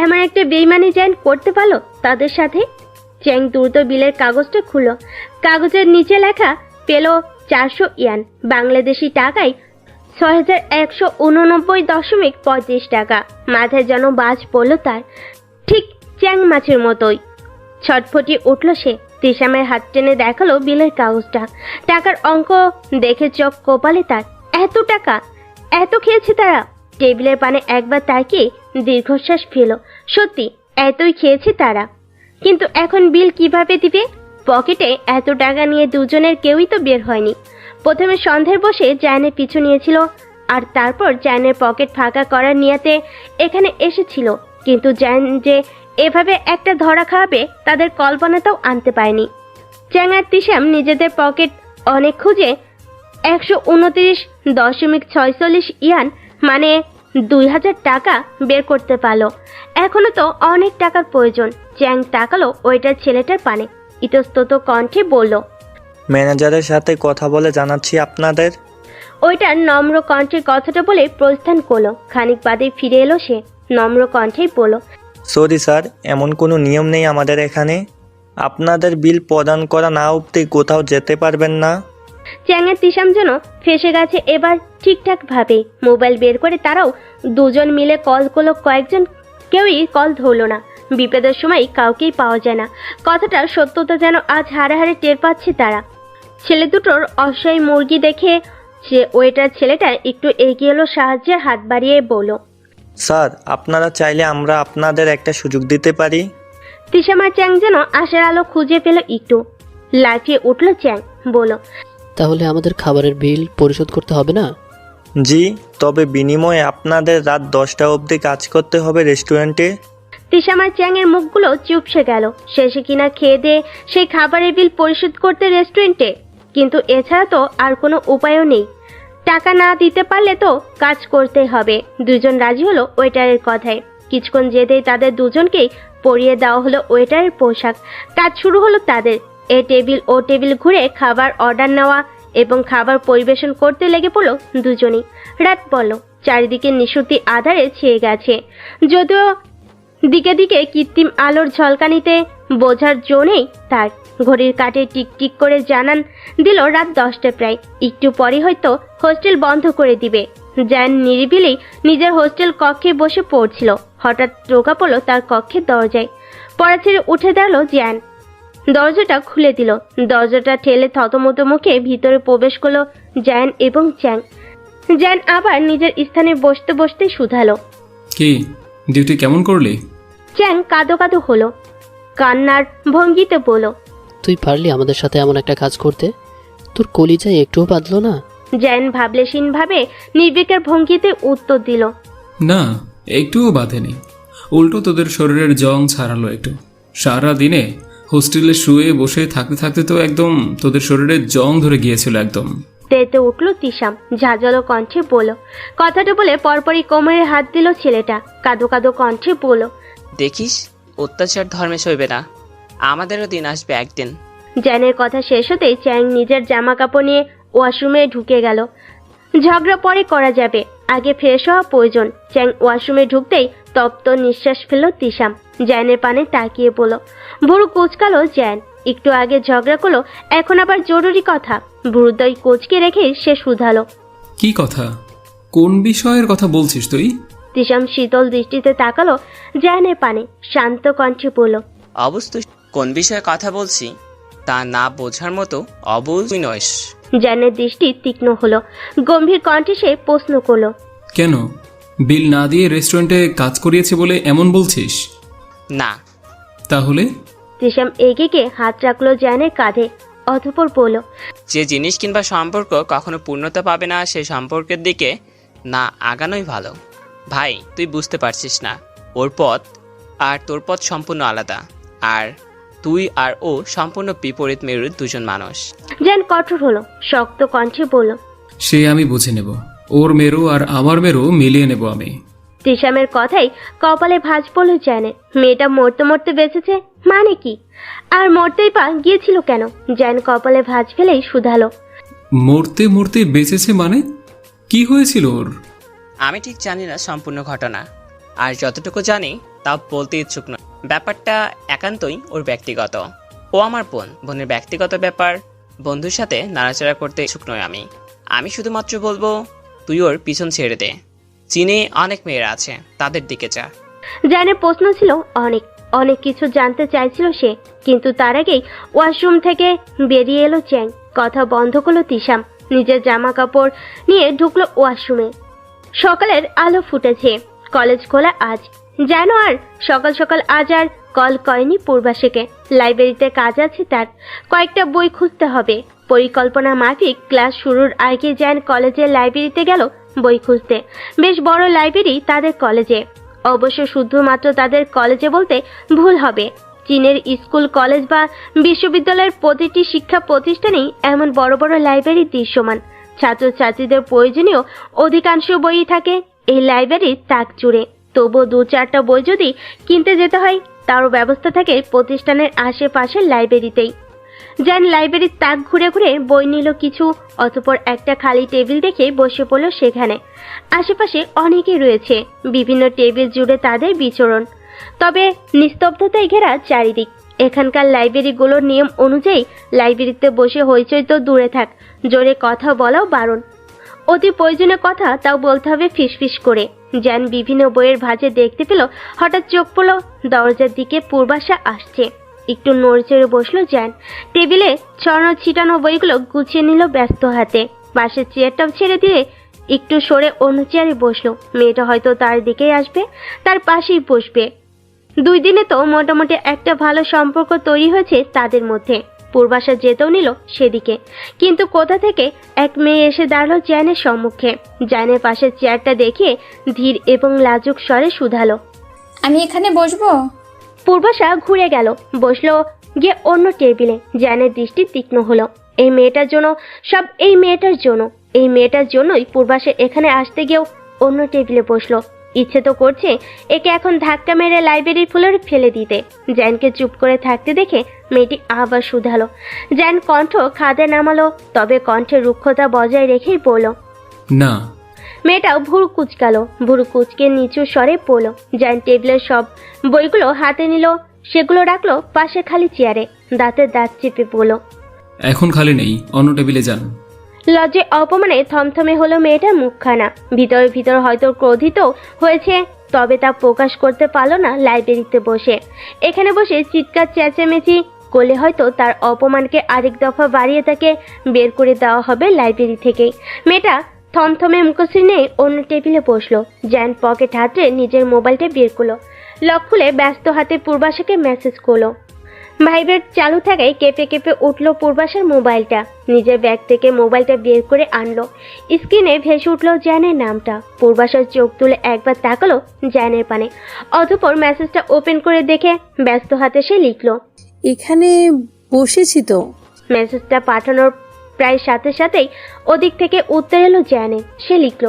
এমন একটা বেইমানি জ্যান করতে পারলো তাদের সাথে। চ্যাং দ্রুত বিলের কাগজটা খুলল। কাগজের নিচে লেখা পেল 400 ইয়ান, বাংলাদেশি টাকায় 6189.35 টাকা। মাথায় যেন বাজ পড়ল তার, ঠিক চ্যাং মাছের মতোই। ছটফটিয়ে উঠল সে। তিশামের হাত টেনে দেখালো বিলের কাগজটা। টাকার অঙ্ক দেখে চোখ কপালে তার। এত টাকা, এত খেয়েছে তারা। টেবিলের পানে একবার তাকিয়ে দীর্ঘশ্বাস ফেল। সত্যি এতই খেয়েছে তারা, কিন্তু এখন বিল কিভাবে দিবে? পকেটে এত টাকা নিয়ে দুজনের কেউই তো বের হয়নি। প্রথমে সন্ধ্যের বসে জায়নের পিছু নিয়েছিল, আর তারপর জায়নের পকেট ফাঁকা করার নিয়াতে এখানে এসেছিল। কিন্তু জায়ন যে এভাবে একটা ধরা খাওয়াবে তাদের কল্পনাতেও আনতে পারেনি। চ্যাং আর তিশাম নিজেদের পকেট অনেক খুঁজে 129.46 ইয়ান মানে 2000 টাকা বের করতে পারলো। এখনো তো অনেক টাকার প্রয়োজন। চ্যাং তাকালো ওইটার ছেলেটার পানে, ইতস্তত কণ্ঠে বলল, ম্যানেজারের সাথে কথা বলে জানাচ্ছি আপনাদের। ওইটার নম্র কণ্ঠের কথাটা বলে প্রস্থান করলো। খানিক বাদে ফিরে এলো সে, নম্র কণ্ঠেই বলল, সরি স্যার, এমন কোনো নিয়ম নেই আমাদের এখানে। আপনাদের বিল প্রদান করা না অবধি কোথাও যেতে পারবেন না। চ্যাংয়ের তিশাম যেন ফেসে গেছে এবার ঠিকঠাক ভাবে। মোবাইল বের করে তারাও দুজন মিলে কল করলো কয়েকজন, কেউই কল ধরলো না। বিপদের সময় কাউকেই পাওয়া যায় না, কথাটার সত্যতা যেন আজ হাড়ে টের পাচ্ছে তারা। ছেলে দুটোর অসহায় মুরগি দেখে যে ওয়েটার ছেলেটা একটু এগিয়ে এলো, সাহায্যের হাত বাড়িয়ে বলল, স্যার আপনারা চাইলে আমরা আপনাদের একটা সুযোগ দিতে পারি। তিশাম আর চ্যাং যেন আশার আলো খুঁজে পেল একটু। লাফিয়ে উঠলো চ্যাং, বলল, তাহলে আমাদের খাবারের বিল পরিশোধ করতে হবে না? জি, তবে বিনিময়ে আপনাদের রাত 10টা অবধি কাজ করতে হবে রেস্টুরেন্টে। তিশাম আর চ্যাংয়ের মুখগুলো চুপসে গেল। শেষে কিনা খেয়ে দিয়ে সেই খাবারের বিল পরিশোধ করতে রেস্টুরেন্টে, কিন্তু এছাড়া তো আর কোনো উপায়ও নেই। টাকা না দিতে পারলে তো কাজ করতে হবে। দুজন রাজি হলো ওয়েটারের কথায়। কিছুক্ষণ যেতেই তাদের দুজনকেই পরিয়ে দেওয়া হলো ওয়েটারের পোশাক। কাজ শুরু হলো তাদের। এ টেবিল ও টেবিল ঘুরে খাবার অর্ডার নেওয়া এবং খাবার পরিবেশন করতে লেগে পড়লো দুজনেই। রাত পড়ল, চারিদিকে নিশুতি আধারে ছেয়ে গেছে। যদিও দিকে দিকে কৃত্রিম আলোর ঝলকানিতে বোঝার জো নেই তার। ঘড়ির কাঁটে টিকটিক করে জানান দিল রাত 10টা প্রায়। একটু পরে হয়তো হোস্টেল বন্ধ করে দিবে। জায়ান নিরিবিলি নিজের হোস্টেল কক্ষে বসে পড়ছিল। হঠাৎ টোকা পড়লো তার কক্ষের দরজায়। পড়া ছেড়ে উঠে দাঁড়ালো জায়ান। দরজাটা খুলে দিল। দরজাটা ঠেলে থতমত মুখে ভিতরে প্রবেশ করলো জায়ান এবং চ্যাং। জায়ান আবার নিজের স্থানে বসতে বসতে শুধালো, কি ডিউটি কেমন করলি? চ্যাং কাঁদো কাঁদো হলো, কান্নার ভঙ্গিতে বলল, তুই পারলি আমাদের সাথে এমন একটা কাজ করতে? তোর কলিজায় একটুও বাঁধলো না? জায়ান ভাবলেশীন ভাবে নির্বিকার ভঙ্গিতে উত্তর দিল, না, একটুও বাঁধেনি। উল্টো তোদের শরীরের জং ছাড়ালো একটু। সারা দিনে হোস্টেলে শুয়ে বসে থাকতে থাকতে তো একদম তোদের শরীরে জং ধরে গিয়েছিল একদম। তেতে উঠল তিশাম, ঝাঁঝালো কণ্ঠে বলল। কথাটা বলে পরপরই কোমরে হাত দিল ছেলেটা, কাঁদো কাঁদো কণ্ঠে বলল। দেখিস, অত্যাচার ধর্মে সইবে না, আমাদেরও দিন আসবে একদিন। জ্যানের কথা শেষ হতেই চ্যাং নিজের জামা কাপড় নিয়ে ওয়াশরুমে ঢুকে গেল। ঝগড়া পরে করা যাবে, আগে ফ্রেশ হওয়া প্রয়োজন। চ্যাং ওয়াশরুমে ঢুকতেই তপ্ত নিঃশ্বাস ফেলল তিশাম, জ্যানের পানে তাকিয়ে বলল। ভুরু কুচকালো জ্যান, একটু আগে ঝগড়া করলো, এখন আবার জরুরি কথা। ভুরুদয় কুচকে রেখে সে শুধালো। কি কথা? কোন বিষয়ের কথা বলছিস তুই? তিশাম শীতল দৃষ্টিতে তাকালো জ্যানের পানে, শান্ত কণ্ঠে বলল। অবস্থা কোন বিষয়ে কথা বলছি তা না বোঝার মতো অবুঝ তুই নইস। জ্যানের দৃষ্টি তীক্ষ্ণ হলো, গম্ভীর কণ্ঠে সে প্রশ্ন করলো। কেন, বিল না দিয়ে রেস্টুরেন্টে কাজ করিয়েছে বলে এমন বলছিস? না। তাহলে? তিশাম এগিয়ে গিয়ে হাত রাখলো জ্যানের কাঁধে, অতঃপর বলল। যে জিনিস কিংবা সম্পর্ক কখনো পূর্ণতা পাবে না, সেই সম্পর্কের দিকে না আগানোই ভালো। ভাই, তুই বুঝতে পারছিস না, ওর পথ আর তোর পথ সম্পূর্ণ আলাদা, আর তুই আর ও সম্পূর্ণ বিপরীত মেরুর দুজন মানুষ। জ্যান কঠোর হলো, শক্ত কণ্ঠে বলল। সে আমি বুঝে নেব, ওর মেরু আর আমার মেরু মিলিয়ে নেব আমি। তিশামের কথাই কপালে ভাঁজ পড়ল জ্যানের। মেয়েটা মরতে মরতে বেঁচেছে মানে কি? আর মরতেই পা গিয়েছিল কেন? জ্যান কপালে ভাঁজ ফেলেই শুধালো। মরতে মরতে বেঁচেছে মানে? কি হয়েছিল ওর? আমি ঠিক জানি না সম্পূর্ণ ঘটনা, আর যতটুকু জানি তা বলতে ইচ্ছুক নয়। ব্যাপারটা একান্তই ওর ব্যক্তিগত। ও আমার বোন, বোনের ব্যক্তিগত ব্যাপার বন্ধুর সাথে নাড়াচাড়া করতে ইচ্ছুক নয় আমি শুধুমাত্র বলবো, তুই ওর পিছন ছেড়ে দে। চীনে অনেক মেয়েরা আছে, তাদের দিকে যা। জ্যানের প্রশ্ন ছিল অনেক অনেক কিছু জানতে চাইছিল সে, কিন্তু তার আগেই ওয়াশরুম থেকে বেরিয়ে এলো চ্যাং। কথা বন্ধ করলো তিশাম, নিজের জামা কাপড় নিয়ে ঢুকলো ওয়াশরুমে। সকালের আলো ফুটেছে, কলেজ খোলা আজ। যেন আর সকাল সকাল আজ আর কল করেনি পূর্বাশীকে। লাইব্রেরিতে কাজ আছে তার, কয়েকটা বই খুঁজতে হবে। পরিকল্পনা মাফিক ক্লাস শুরুর আগে জ্যান কলেজের লাইব্রেরিতে গেল বই খুঁজতে। বেশ বড় লাইব্রেরি তাদের কলেজে, অবশ্য শুধুমাত্র তাদের কলেজে বলতে ভুল হবে। চীনের স্কুল, কলেজ বা বিশ্ববিদ্যালয়ের প্রতিটি শিক্ষা প্রতিষ্ঠানেই এমন বড় বড় লাইব্রেরি দৃশ্যমান। ছাত্রছাত্রীদের প্রয়োজনীয় অধিকাংশ বই থাকে এই লাইব্রেরির তাক জুড়ে। তবুও 2-4টা বই যদি কিনতে যেতে হয়, তারও ব্যবস্থা থাকে প্রতিষ্ঠানের আশেপাশের লাইব্রেরিতেই। জ্যান লাইব্রেরির তাক ঘুরে ঘুরে বই নিল কিছু, অতঃপর একটা খালি টেবিল দেখে বসে পড়ল সেখানে। আশেপাশে অনেকেই রয়েছে, বিভিন্ন টেবিল জুড়ে তাদের বিচরণ, তবে নিস্তব্ধতায় ঘেরা চারিদিক। এখানকার লাইব্রেরিগুলোর নিয়ম অনুযায়ী লাইব্রেরিতে বসে হইচই তো দূরে থাক, জোরে কথা বলাও বারণ। অতি প্রয়োজনীয় কথা তাও বলতে হবে ফিসফিস করে। জ্যান বিভিন্ন বইয়ের ভাঁজে দেখতে পেল, হঠাৎ চোখ পড়ল দরজার দিকে পূর্বাশা আসছে। একটু নড়চড়ে বসলো জ্যান, টেবিলে ছড়ানো ছিটানো বইগুলো গুছিয়ে নিল ব্যস্ত হাতে। পাশের চেয়ারটাও ছেড়ে দিয়ে একটু সরে অন্য চেয়ারে বসলো। মেয়েটা হয়তো তার দিকেই আসবে, তার পাশেই বসবে। 2 দিনে তো মোটামুটি একটা ভালো সম্পর্ক তৈরি হয়েছে তাদের মধ্যে। পূর্বাশা যেতেও নিল সেদিকে, কিন্তু কোথা থেকে এক মেয়ে এসে দাঁড়ালো জ্যানের সম্মুখে। জ্যানের পাশের চেয়ারটা দেখে ধীর এবং লাজুক স্বরে শুধালো। আমি এখানে বসবো? পূর্বাশা ঘুরে গেল, বসলো গিয়ে অন্য টেবিলে। জ্যানের দৃষ্টি তীক্ষ্ণ হলো। এই মেয়েটার জন্য, সব এই মেয়েটার জন্য। এই মেয়েটার জন্যই পূর্বাশা এখানে আসতে গিয়েও অন্য টেবিলে বসলো। ইচ্ছে তো করছে একে এখন ধাক্কা মেরে লাইব্রেরির ফ্লোরে ফেলে দিতে। জ্যানকে চুপ করে থাকতে দেখে মেয়েটি আবার শুধালো। জ্যান কণ্ঠ খাদে নামালো, তবে কণ্ঠের রুক্ষতা বজায় রেখেই বলল, না। মেয়েটাও ভুরু কুচকালো, ভুরু কুচকে নিচু স্বরে বলল। জ্যান টেবিলের সব বইগুলো হাতে নিল, সেগুলো রাখলো পাশে খালি চেয়ারে, দাঁতের দাঁত চেপে বলল, এখন খালি নেই, অন্য টেবিলে যান। লজ্জে অপমানে থমথমে হলো মেয়েটার মুখখানা। ভিতরে ভিতর হয়তো ক্রোধিত হয়েছে, তবে তা প্রকাশ করতে পারল না লাইব্রেরিতে বসে। এখানে বসে চিৎকার চেঁচামেচি করলে হয়তো তার অপমানকে আরেক দফা বাড়িয়ে তাকে বের করে দেওয়া হবে লাইব্রেরি থেকেই। মেয়েটা থমথমে মুখশ্রী নিয়ে অন্য টেবিলে বসলো। জ্যান পকেট হাতে নিজের মোবাইলটা বের করলো, লক খুলে ব্যস্ত হাতে পূর্বাশাকে মেসেজ করলো। ভাইব্রেট চালু থাকায় কেঁপে কেঁপে উঠলো পূর্বাশার মোবাইলটা। নিজের ব্যাগ থেকে মোবাইলটা বের করে আনলো, স্ক্রিনে ভেসে উঠলো জ্যানের নামটা। পূর্বাশার চোখ তুলে একবার তাকালো জ্যানের পানে, অতঃপর মেসেজটা ওপেন করে দেখে ব্যস্ত হাতে সে লিখলো, এখানে বসেছি তো। মেসেজটা পাঠানোর প্রায় সাথে সাথেই ওদিক থেকে উত্তর এলো জানে। সে লিখল,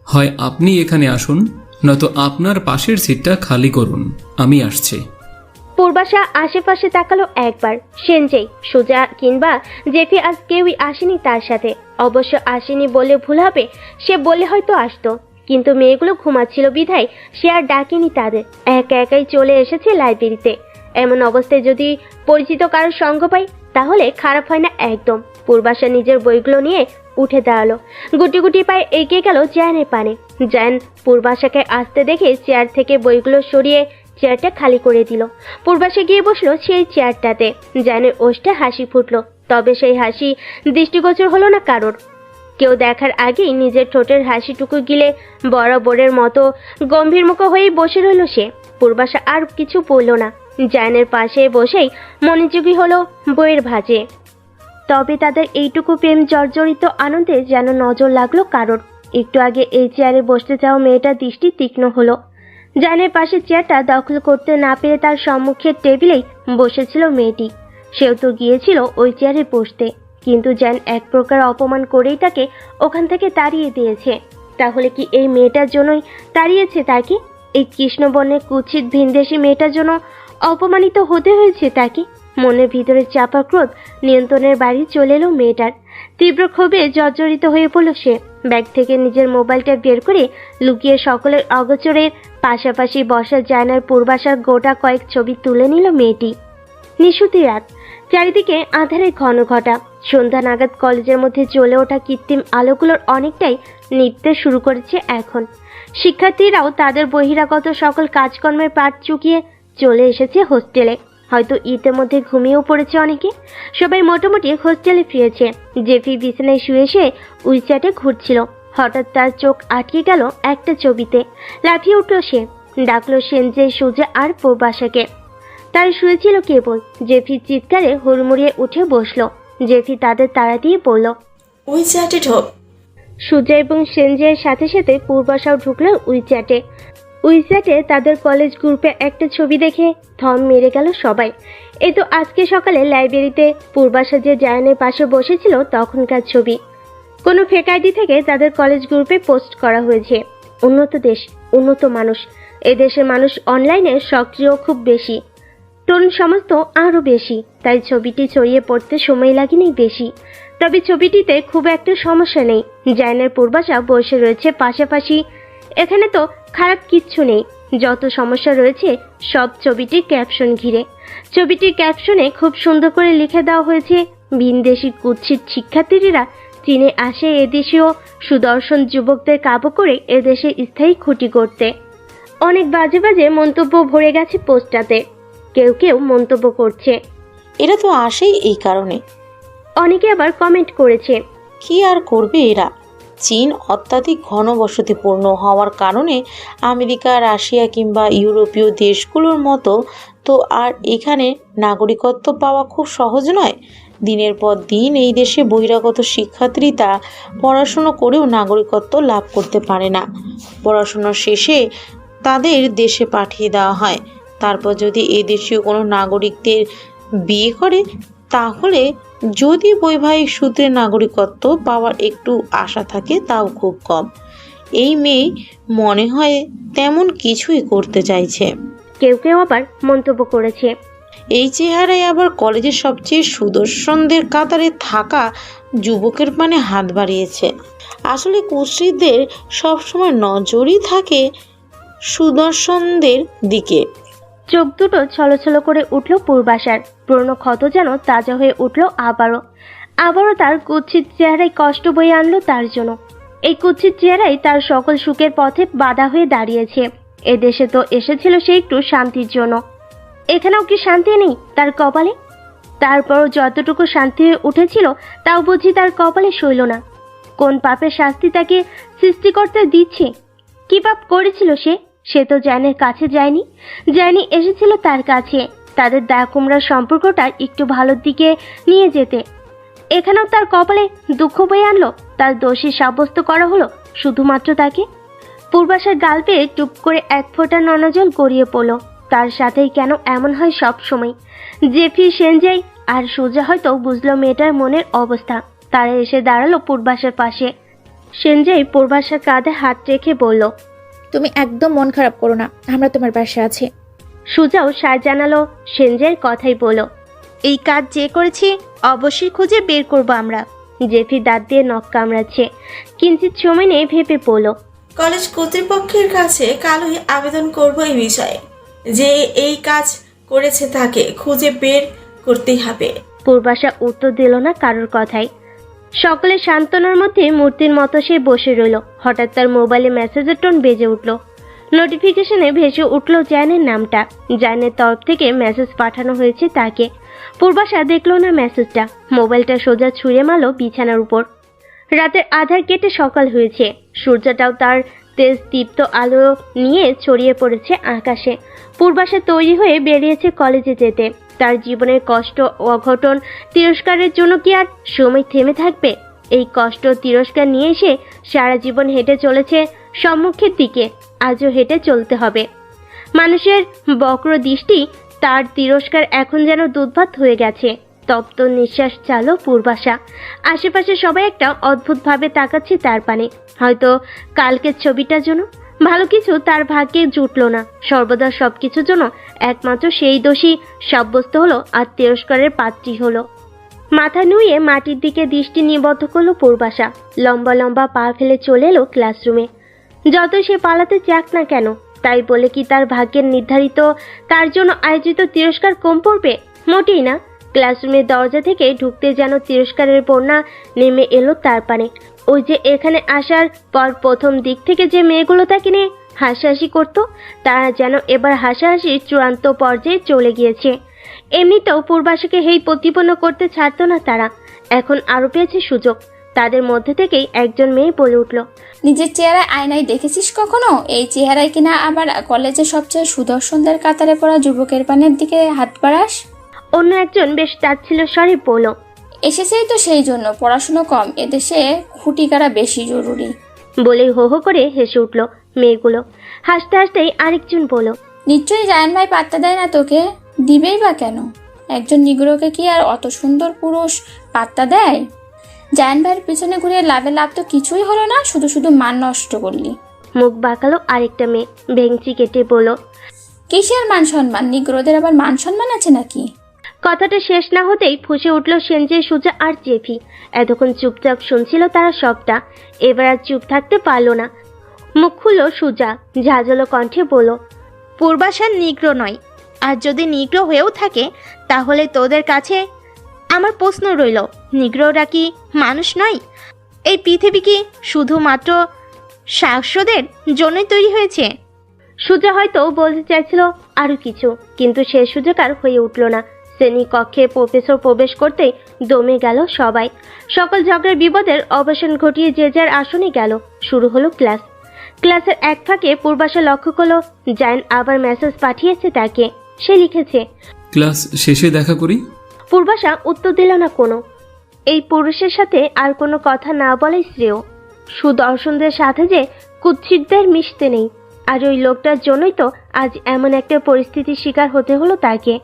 হয় আপনি এখানে আসুন, নয়তো আপনার পাশের সিটটা খালি করুন, আমি আসছি। পূর্বাশা আশেপাশে তাকালো একবার। সেনজেই, সুজা কিংবা জেফি আজ কেউই আসেনি তার সাথে। অবশ্য আসেনি বলে ভুল হবে, সে বলে হয়তো আসতো, কিন্তু মেয়েগুলো ঘুমাচ্ছিল বিধায় সে আর ডাকেনি তাদের। একা একাই চলে এসেছে লাইব্রেরিতে। এমন অবস্থায় যদি পরিচিত কারোর সঙ্গ পাই তাহলে খারাপ হয় না একদম। পূর্বাশা নিজের বইগুলো নিয়ে উঠে দাঁড়ালো। গুটি গুটি পায়ে এগিয়ে গেল জায়ানের পানে। জায়ান পূর্বাশাকে আসতে দেখে চেয়ার থেকে বইগুলো সরিয়ে চেয়ারটা খালি করে দিল। পূর্বাশা গিয়ে বসলো সেই চেয়ারটাতে। জায়ানের ওষ্ঠে হাসি ফুটলো, তবে সেই হাসি দৃষ্টিগোচর হলো না কারোর। কেউ দেখার আগেই নিজের ঠোঁটের হাসিটুকু গিলে বরাবরের মতো গম্ভীর মুখ হয়েই বসে রইল সে। পূর্বাশা আর কিছু বলল না, জায়ানের পাশে বসেই মনোযোগী হলো বইয়ের ভাঁজে। তবে তাদের এইটুকু প্রেম জর্জরিত আনন্দে যেন নজর লাগলো কারোর। একটু আগে এই চেয়ারে বসতে চাওয়া মেয়েটার দৃষ্টি তীক্ষ্ণ হলো। জায়ানের পাশে চেয়ারটা দখল করতে না পেরে তার সম্মুখের টেবিলেই বসেছিল মেয়েটি। সেও তো গিয়েছিল ওই চেয়ারে বসতে, কিন্তু জায়ান এক প্রকার অপমান করেই তাকে ওখান থেকে তাড়িয়ে দিয়েছে। তাহলে কি এই মেয়েটার জন্যই তাড়িয়েছে তাকে? এই কৃষ্ণবর্ণের কুৎসিত ভিনদেশী মেয়েটার জন্য অপমানিত হতে হয়েছে তাকে? মনের ভিতরে চাপা ক্রোধ নিয়ন্ত্রণের বাইরে চলে এলো মেয়েটার। তীব্র ক্ষোভে জর্জরিত হয়ে পড়ল সে। ব্যাগ থেকে নিজের মোবাইলটা বের করে লুকিয়ে সকলের অগোচরের পাশাপাশি বসা জায়নার পূর্বাশার গোটা কয়েক ছবি তুলে নিল মেয়েটি। নিশুতি রাত, চারিদিকে আঁধারের ঘন ঘটা। সন্ধ্যা নাগাদ কলেজের মধ্যে জ্বলে ওঠা কৃত্রিম আলোগুলোর অনেকটাই নিভতে শুরু করেছে এখন। শিক্ষার্থীরাও তাদের বহিরাগত সকল কাজকর্মের পাট চুকিয়ে চলে এসেছে হোস্টেলে। হয়তো ইতিমধ্যে ঘুমিয়েও পড়েছে অনেকে। সবাই মোটামুটি হোস্টেলে ফিরেছে। জেফি বিছানায় শুয়ে সে উইচ্যাটে ঘুরছিল। হঠাৎ তার চোখ আটকে গেল একটা ছবিতে। লাফিয়ে উঠল সে, ডাকলো সেনজে, সুজা আর পূর্বাশাকে। তার শুয়েছিল কেবল। জেফি চিৎকারে হুড়মুড়িয়ে উঠে বসলো। জেফি তাদের তাড়া দিয়ে বলল, উইচ্যাটে ঢোক। সুজা এবং সেনজের সাথে সাথে পূর্বাশাও ঢুকলো উইচ্যাটে। উইচ্যাটে তাদের কলেজ গ্রুপে একটা ছবি দেখে থম মেরে গেল সবাই। এই তো আজকে সকালে লাইব্রেরিতে পূর্বাশা যে জায়ানের পাশে বসেছিল তখনকার ছবি। কোনো ফেক আইডি থেকে তাদের কলেজ গ্রুপে পোস্ট করা হয়েছে। উন্নত দেশ, উন্নত মানুষ। এদেশের মানুষ অনলাইনে সক্রিয় খুব বেশি, টোন সমস্ত আরও বেশি, তাই ছবিটি ছড়িয়ে পড়তে সময় লাগেনি বেশি। তবে ছবিটিতে খুব একটা সমস্যা নেই। জায়ানের পূর্বাশা বসে রয়েছে পাশাপাশি। এখানে তো খারাপ কিচ্ছু নেই। যত সমস্যা রয়েছে সব ছবিটির ক্যাপশন ঘিরে। ছবিটির ক্যাপশনে খুব সুন্দর করে লিখে দেওয়া হয়েছে, ভিনদেশি কুৎসিত শিক্ষার্থীরা চীনে আসে এদেশীয় সুদর্শন যুবকদের কাবু করে এদেশে স্থায়ী খুঁটি করতে। অনেক বাজে বাজে মন্তব্য ভরে গেছে পোস্টটাতে। কেউ কেউ মন্তব্য করছে, এরা তো আসেই এই কারণে। অনেকে আবার কমেন্ট করেছে, কি আর করবে এরা? চীন অত্যাধিক ঘনবসতিপূর্ণ হওয়ার কারণে আমেরিকা, রাশিয়া কিংবা ইউরোপীয় দেশগুলোর মতো তো আর এখানে নাগরিকত্ব পাওয়া খুব সহজ নয়। দিনের পর দিন এই দেশে বহিরাগত শিক্ষার্থীরা পড়াশুনো করেও নাগরিকত্ব লাভ করতে পারে না। পড়াশুনো শেষে তাদের দেশে পাঠিয়ে দেওয়া হয়। তারপর যদি এই দেশীয় কোনো নাগরিকদের বিয়ে করে তাহলে যদি বৈবাহিক সূত্রে নাগরিকত্ব পাওয়ার একটু আশা থাকে, তাও খুব কম। এই মেয়ে মনে হয় তেমন কিছুই করতে চাইছে। কেউ কেউ আবার মন্তব্য করেছে, এই চেহারায় আবার কলেজের সবচেয়ে সুদর্শনদের কাতারে থাকা যুবকের পানে হাত বাড়িয়েছে। আসলে কুশ্রীদের সবসময় নজরই থাকে সুদর্শনদের দিকে। চোখ দুটো ছলছল করে উঠল পূর্বাশার। পুরনো ক্ষত যেন তাজা হয়ে উঠল আবারও তার কুৎসিত চেহারায় কষ্ট বয়ে আনলো তার জন্য। এই কুৎসিত চেহারাই তার সকল সুখের পথে বাধা হয়ে দাঁড়িয়েছে। এদেশে তো এসেছিল সে একটু শান্তির জন্য, এখানেও কি শান্তি নেই তার কপালে? তারপরও যতটুকু শান্তি হয়ে উঠেছিল তাও বুঝি তার কপালে সইল না। কোন পাপের শাস্তি তাকে সৃষ্টিকর্তা দিচ্ছে? কি পাপ করেছিল সে? সে তো জায়ানের কাছে যায়নি, এসেছিল তার কাছে তাদের দা কুমড়ার সম্পর্কটা একটু ভালোর দিকে নিয়ে যেতে। এখানেও তার কপালে দুঃখ বয়ে আনলো। তার দোষী সাব্যস্ত করা হলো শুধুমাত্র তাকে। পূর্বাশার গাল পেয়ে টুপ করে এক ফোঁটা ননজল গড়িয়ে পড়ল। তার সাথেই কেন এমন হয় সব সময়। জেফি, সেনজাই আর সুজা হয়তো বুঝলো মেয়েটার মনের অবস্থা। তারা এসে দাঁড়ালো পূর্বাশার পাশে। সেনজাই পূর্বাশার কাঁধে হাত রেখে বলল, তুমি একদম মন খারাপ করো না, আমরা তোমার পাশে আছি। সুজাও সায় জানালো সেনজাইয়ের কথাই বলো, এই কাজ যে করেছি অবশ্যই খুঁজে বের করব আমরা। জেফি দাঁত দিয়ে নখ কামড়াচ্ছে। কিঞ্চিত সময় নিয়ে ভেবে পড়ল, কলেজ কর্তৃপক্ষের কাছে কালই আবেদন করব এই বিষয়ে, যে এই কাজ করেছে তাকে খুঁজে বের করতেই হবে। পূর্বাশা উত্তর দিল না কারোর কথাই। সকলে সান্ত্বনার মধ্যে মূর্তির মতো সে বসে রইল। হঠাৎ তার মোবাইলে মেসেজের টোন বেজে উঠল। নোটিফিকেশনে ভেসে উঠল জায়নের নামটা। জায়নের তরফ থেকে মেসেজ পাঠানো হয়েছে তাকে। পূর্বাশা দেখলো না মেসেজটা। মোবাইলটা সোজা ছুঁড়ে মারল বিছানার উপর। রাতের আধার কেটে সকাল হয়েছে। সূর্যটাও তার তেজ দীপ্ত আলো নিয়ে ছড়িয়ে পড়েছে আকাশে। পূর্বাশা তৈরি হয়ে বেরিয়েছে কলেজে যেতে। তার জীবনের কষ্ট, অঘটন, তিরস্কারের জন্য কি আর সময় থেমে থাকবে? এই কষ্ট, তিরস্কার নিয়ে সে সারা জীবন হেঁটে চলেছে সম্মুখের দিকে। আজও হেঁটে চলতে হবে। মানুষের বক্র দৃষ্টি, তার তিরস্কার এখন যেন দুধভাত হয়ে গেছে। তপ্ত নিঃশ্বাস চালো পূর্বাশা। আশেপাশে সবাই একটা অদ্ভুতভাবে তাকাচ্ছে তার পানে। হয়তো কালকের ছবিটার জন্য। ভালো কিছু তার ভাগ্যে জুটলো না। সর্বদা সবকিছুর জন্য একমাত্র সেই দোষী সাব্যস্ত হলো আর তিরস্কারের পাত্রী হলো। মাথা নুয়ে মাটির দিকে দৃষ্টি নিবদ্ধ করলো পূর্বাশা। লম্বা লম্বা পা ফেলে চলে এলো ক্লাসরুমে। যত সে পালাতে চাক না কেন, তাই বলে কি তার ভাগ্যের নির্ধারিত, তার জন্য আয়োজিত তিরস্কার কম পড়বে? মোটেই না। ক্লাসরুমের দরজা থেকে ঢুকতে যেন তিরস্কারের বন্যা নেমে এলো তার পানে। ওই যে এখানে আসার পর প্রথম দিক থেকে যে মেয়েগুলো তাকে নিয়ে হাসাহাসি করত, তারা যেন এবার হাসাহাসির চূড়ান্ত পর্যায়ে চলে গিয়েছে। এমনিতেও পূর্বাশাকে হেই প্রতিপন্ন করতে ছাড়তো না তারা। এখন আরো পেয়েছে সুযোগ। তাদের মধ্যে থেকেই একজন মেয়ে বলে উঠল, নিজের চেহারা আয়নায় দেখেছিস কখনো? এই চেহারায় কিনা আবার কলেজে সবচেয়ে সুদর্শনদের কাতারে পড়া যুবকের পানের দিকে হাত বাড়াস? অন্য একজন বেশ তাচ্ছিল স্বরে বলল, এসেছেই তো সেই জন্য, পড়াশুনো কম, এদেশে খুঁটি কাটা বেশি জরুরি। বলেই হো হো করে হেসে উঠল মেয়েগুলো। হাসতে হাসতেই আরেকজন বলল, নিশ্চয়ই জায়ান ভাই পাত্তা দেয় না তোকে। দিবেই বা কেন? একজন নিগ্রোকে কি আর অত সুন্দর পুরুষ পাত্তা দেয়? জায়ান ভাইয়ের পিছনে ঘুরে লাভে লাভ তো কিছুই হলো না, শুধু শুধু মান নষ্ট করলি। মুখ বাঁকালো আরেকটা মেয়ে। ভেঙচি কেটে বলল, কিসের মান সম্মান? নিগ্রোদের আবার মান সম্মান আছে নাকি? কথাটা শেষ না হতেই ফুঁসে উঠল সেনজে, সুজা আর জেফি। এতক্ষণ চুপচাপ শুনছিল তারা সবটা। এবার আর চুপ থাকতে পারলো না। মুখ খুলল সুজা। ঝাঁঝালো কণ্ঠে বলল, পূর্বাশা নিগ্রো নয়, আর যদি নিগ্রো হয়েও থাকে তাহলে তোদের কাছে আমার প্রশ্ন রইল, নিগ্রোরা কি মানুষ নয়? এই পৃথিবী কি শুধুমাত্র শাসকদের জন্যই তৈরি হয়েছে? সুজা হয়তো বলতে চাইছিল আরো কিছু, কিন্তু সে সুযোগ আর হয়ে উঠল না। শ্রেণী কক্ষে প্রফেসর প্রবেশ করতেই দমে গেল সবাই। সকল ঝগড়ার বিপদের অবসান ঘটিয়ে যে যার আসনে গেল। শুরু হলো ক্লাস। ক্লাসের এক ফাঁকে পূর্বাশা লক্ষ্য করলো জায়ন আবার মেসেজ পাঠিয়েছে তাকে। সে লিখেছে, ক্লাস শেষে দেখা করি। পূর্বাশা উত্তর দিল না কোনো। এই পুরুষের সাথে আর কোনো কথা না বলাই শ্রেয়। সুদর্শনদের সাথে যে কুৎসিতদের মিশতে নেই। আর ওই লোকটার জন্যই তো আজ এমন একটা পরিস্থিতির শিকার হতে হলো তাকে।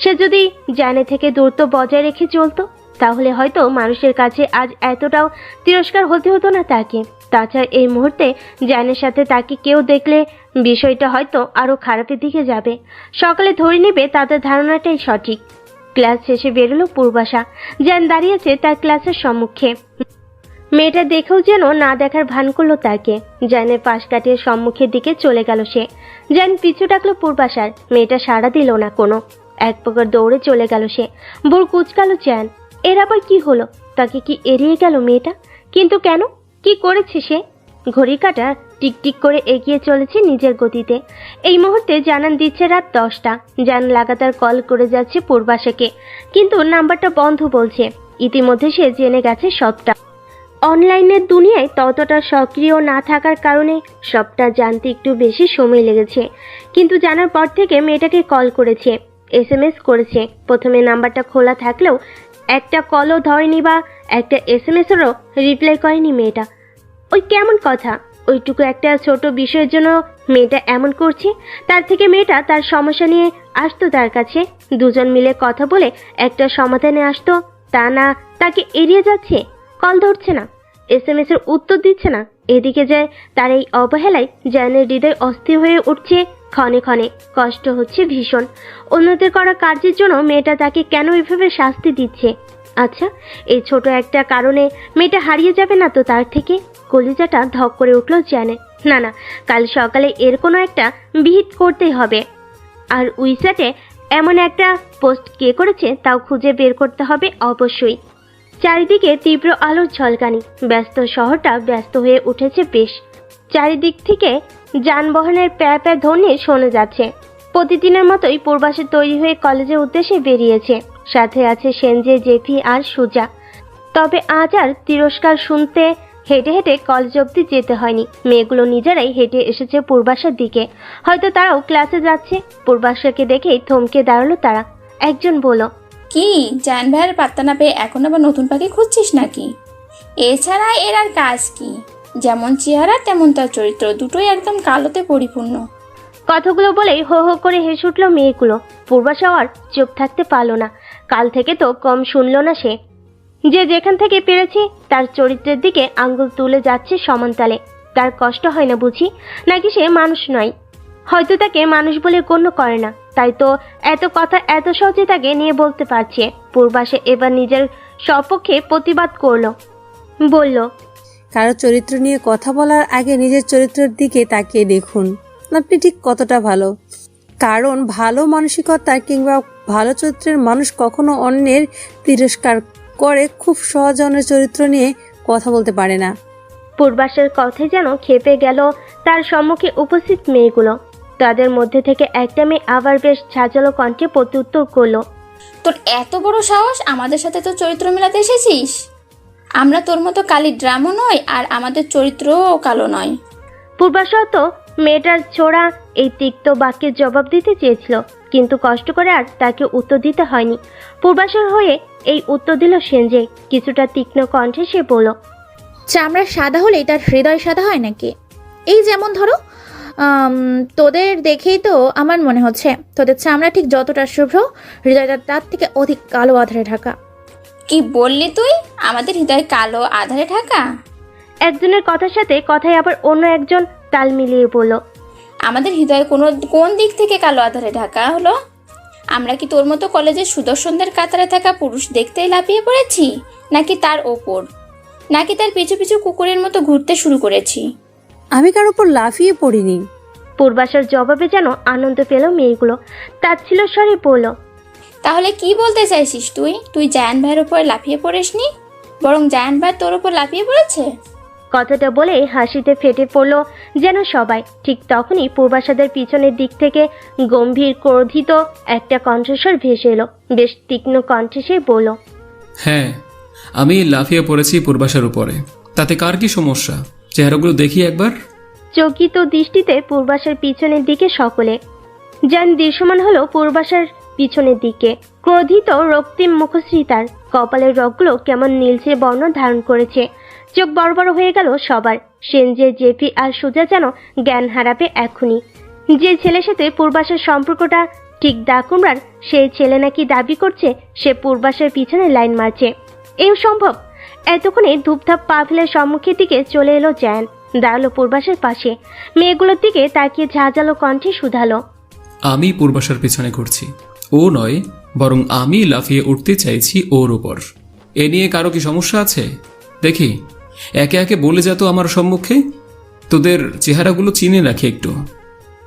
সে যদি জানে থেকে দূরত্ব বজায় রেখে চলতো, তাহলে হয়তো মানুষের কাছে আজ এতটাও তিরস্কার হতে হতো না তাকে। তাছাড়া এই মুহূর্তে জানের সাথে তাকে কেউ দেখলে বিষয়টা হয়তো আরো খারাপের দিকে যাবে। সকালে ধরে নেবে তাদের ধারণাটাই সঠিক। ক্লাস শেষে বেরোলো পূর্বাশা। জান দাঁড়িয়েছে তার ক্লাসের সম্মুখে। মেয়েটা দেখেও যেন না দেখার ভান করলো তাকে। জানের পাশ কাটিয়ে সম্মুখের দিকে চলে গেল সে। জান পিছু ডাকলো পূর্বাশার। মেয়েটা সাড়া দিল না কোনো। এক প্রকার দৌড়ে চলে গেল সে। বোর কুচকালো জান। এর আবার কি হলো? তাকে কি এড়িয়ে গেল মেয়েটা? কিন্তু কেন? কি করেছে সে? ঘড়ি কাটা টিকটিক করে এগিয়ে চলেছে নিজের গতিতে। এই মুহূর্তে জানান দিচ্ছে রাত 10টা। জান লাগাতার কল করে যাচ্ছে পূর্বাশাকে, কিন্তু নাম্বারটা বন্ধ বলছে। ইতিমধ্যে সে জেনে গেছে সবটা। অনলাইনের দুনিয়ায় ততটা সক্রিয় না থাকার কারণে সবটা জানতে একটু বেশি সময় লেগেছে। কিন্তু জানার পর থেকে মেয়েটাকে কল করেছে, SMS করেছে। প্রথমে নাম্বারটা খোলা থাকলেও একটা কলও ধরেনি বা একটা SMS-এরও রিপ্লাই করেনি মেয়েটা। ওই কেমন কথা? ওইটুকু একটা ছোট বিষয়ের জন্য মেয়েটা এমন করছে, তার থেকে মেয়েটা তার সমস্যা নিয়ে আসতো তার কাছে, দুজন মিলে কথা বলে একটা সমাধানে আসতো। তা না, তাকে এড়িয়ে যাচ্ছে, কল ধরছে না, SMS এর উত্তর দিচ্ছে না। এদিকে যায় তার এই অবহেলায় জায়ানের হৃদয় অস্থির হয়ে উঠছে ক্ষণে ক্ষণে, কষ্ট হচ্ছে ভীষণ। অন্যদের করা কার্যের জন্য মেয়েটা তাকে কেন এভাবে শাস্তি দিচ্ছে? আচ্ছা, এই ছোট একটা কারণে মেয়েটা হারিয়ে যাবে না তো তার থেকে? কলিজাটা ধক করে উঠল জানে। না না, কাল সকালে এর কোনো একটা বিহিত করতেই হবে। আর উইসাটে এমন একটা পোস্ট কে করেছে তাও খুঁজে বের করতে হবে অবশ্যই। চারিদিকে তীব্র আলোর ঝলকানি, ব্যস্ত শহরটা ব্যস্ত হয়ে উঠেছে বেশ। চারিদিক থেকে যানবাহনের প্যা প্যা ধ্বনি শোনা যাচ্ছে। প্রতিদিনের মতোই পূর্বাসে তৈরি হয়ে কলেজের উদ্দেশ্যে বেরিয়েছে, সাথে আছে সেনজে, জেফি আর সুজা। তবে আজ আর তিরস্কার শুনতে হেঁটে হেঁটে কলেজ অবধি যেতে হয়নি। মেয়েগুলো নিজেরাই হেঁটে এসেছে পূর্বাসার দিকে। হয়তো তারাও ক্লাসে যাচ্ছে। পূর্বাসাকে দেখেই থমকে দাঁড়ালো তারা। একজন বলল, কি জান ভাইয়ের পাত্তা না পেয়ে এখন আবার নতুন পাখি খুঁজছিস নাকি? এছাড়া এর আর কাজ কি? যেমন চেহারা তেমন তার চরিত্র, দুটোই একদম কালোতে পরিপূর্ণ। কথাগুলো বলেই হো হো করে হেসে উঠল মেয়েগুলো। পূর্বাশা আর চুপ থাকতে পারল না। কাল থেকে তো কম শুনল না সে। যে যেখান থেকে পেরেছে তার চরিত্রের দিকে আঙ্গুল তুলে যাচ্ছে সমানতালে। তার কষ্ট হয় না বুঝি? নাকি সে মানুষ নয়? হয়তো তাকে মানুষ বলে গণ্য করে না, তাই তো এত কথা এত সহজে তাকে নিয়ে বলতে পারছে। পূর্বাশা এবার নিজের সপক্ষে প্রতিবাদ করলো, বলল, কারো চরিত্র নিয়ে কথা বলার আগে নিজের চরিত্রের দিকে তাকিয়ে দেখুন আপনি ঠিক কতটা ভালো। কারণ ভালো মানসিকতার কিংবা ভালো চরিত্রের মানুষ কখনো অন্যের তিরস্কার করে খুব সহজ অন্যের চরিত্র নিয়ে কথা বলতে পারে না। পূর্বাশার কথায় যেন খেপে গেল তার সম্মুখে উপস্থিত মেয়েগুলো। তাদের মধ্যে থেকে একটা মেয়ে আবার বেশ ঝাঁঝালো কণ্ঠে প্রত্যুত্তর করলো, তোর এত বড় সাহস আমাদের সাথে তো চরিত্র মেলাতে এসেছিস? আমরা তোর মতো কালি ড্রামও নয়, আর আমাদের চরিত্রও কালো নয়। পূর্বাশা তো মেয়েটার ছোড়া এই তিক্ত বাক্যের জবাব দিতে চেয়েছিল, কিন্তু কষ্ট করে আর তাকে উত্তর দিতে হয়নি। পূর্বাশার হয়ে এই উত্তর দিল সেনজে। কিছুটা তীক্ষ্ণ কণ্ঠে সে বলল, চামড়া সাদা হলেই তার হৃদয় সাদা হয় নাকি? এই যেমন ধরো তোদের দেখেই তো আমার মনে হচ্ছে তোদের চামড়া ঠিক যতটা শুভ্র, হৃদয়টা তার থেকে অধিক কালো আধারে ঢাকা। কি বললি তুই? আমাদের হৃদয় কালো আধারে ঢাকা? একজনের কথার সাথে কথায় আবার অন্য একজন তাল মিলিয়ে বলল, আমাদের হৃদয় কোন দিক থেকে কালো আধারে ঢাকা হলো? আমরা কি তোর মতো কলেজের সুদর্শনদের কাতারে থাকা পুরুষ দেখতেই লাফিয়ে পড়েছি, নাকি তার ওপর, নাকি তার পিছু পিছু কুকুরের মতো ঘুরতে শুরু করেছি? আমি কার উপর লাফিয়ে পড়িনি। পূর্বাশার জবাবে যেন আনন্দ পেল মেয়েগুলো। তাচ্ছিল স্বরে বলল, তাহলে কি বলতে চাইছিস তুই? তুই জায়ান ভাইয়ের উপর লাফিয়ে পড়িসনি, বরং জায়ান ভাই তোর উপর লাফিয়ে পড়েছে। কথাটা বলে হাসিতে ফেটে পড়ল যেন সবাই। ঠিক তখনই পূর্বাশাদের পিছনের দিক থেকে গম্ভীর ক্রোধিত একটা কণ্ঠস্বর ভেসে এলো। বেশ তীক্ষ্ণ কণ্ঠে সে বলল, হ্যাঁ, আমি লাফিয়ে পড়েছি পূর্বাশার উপরে, তাতে কার কি সমস্যা? চেহারাগুলো দেখি একবার। চকিত দৃষ্টিতে পূর্বাশার পিছনের দিকে সকলে। যান দৃশ্যমান হলো পূর্বাশার পিছনের দিকে। ক্রোধিত রক্তিম মুখশ্রী, তার কপালের রগগুলো কেমন নীলচে বর্ণ ধারণ করেছে। চোখ বড় বড় হয়ে গেল সবার। সেনজে, জেফি আর সুজা যেন জ্ঞান হারাবে এখনই। যে ছেলের সাথে পূর্বাশার সম্পর্কটা ঠিক দাকুমরার, সেই ছেলে নাকি দাবি করছে সে পূর্বাশার পিছনে লাইন মারছে। এই সম্ভব? এতক্ষণে ধূপধাপ পা ফেলে সম্মুখের দিকে চলে এলো জায়ান, দাঁড়ালো পূর্বাশার পাশে। মেয়েগুলোর দিকে তাকিয়ে ঝাঁঝালো কণ্ঠে শুধালো, আমি পূর্বাশার পিছনে ঘুরছি, ও নয়, বরং আমি লাফিয়ে উঠতে চাইছি ওর উপর। এ নিয়ে কারো কি সমস্যা আছে? দেখি, একে একে বলে যা তো আমার সম্মুখে। তোদের চেহারাগুলো চিনে রাখি একটু।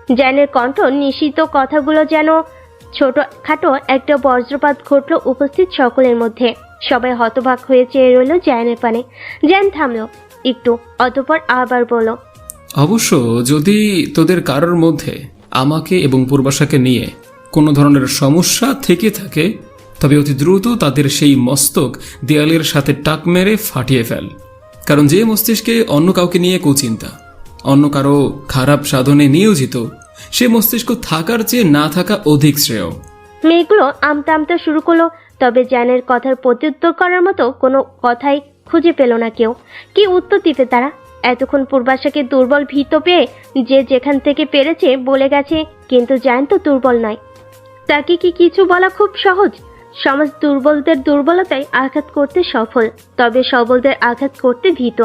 জায়ানের কণ্ঠ নিশ্চিত, কথাগুলো যেন ছোটখাটো একটা বজ্রপাত ঘটল উপস্থিত সকলের মধ্যে। সবাই হতবাক হয়ে চেয়ে রইল জায়ানের পানে। জায়ান থামলো একটু, অতঃপর আবার বলল, অবশ্য যদি তোদের কারোর মধ্যে আমাকে এবং পূর্বাশাকে নিয়ে কোনো ধরনের সমস্যা থেকে থাকে, তবে অতি দ্রুত তাদের সেই মস্তক দেয়ালের সাথে টাক মেরে ফাটিয়ে ফেল। কারণ যে মস্তিষ্কে অন্য কাউকে নিয়ে কুচিন্তা, অন্য কারো খারাপ সাধনে নিয়োজিত, সে মস্তিষ্ক থাকার চেয়ে না থাকা অধিক শ্রেয়। মেয়েগুলো আমতা আমতা শুরু করলো। তবে জায়ানের কথার প্রত্যুত্তর করার মতো কোনো কথাই খুঁজে পেল না কেউ। কি উত্তর দিতে তারা? এতক্ষণ পূর্বাশাকে দুর্বল ভীত পেয়ে যে যেখান থেকে পেরেছে বলে গেছে, কিন্তু জান তো দুর্বল নয়। তাকে কি কিছু বলা খুব সহজ? সমাজ দুর্বলদের দুর্বলতায় আঘাত করতে সফল, তবে সবলদের আঘাত করতে ভীত।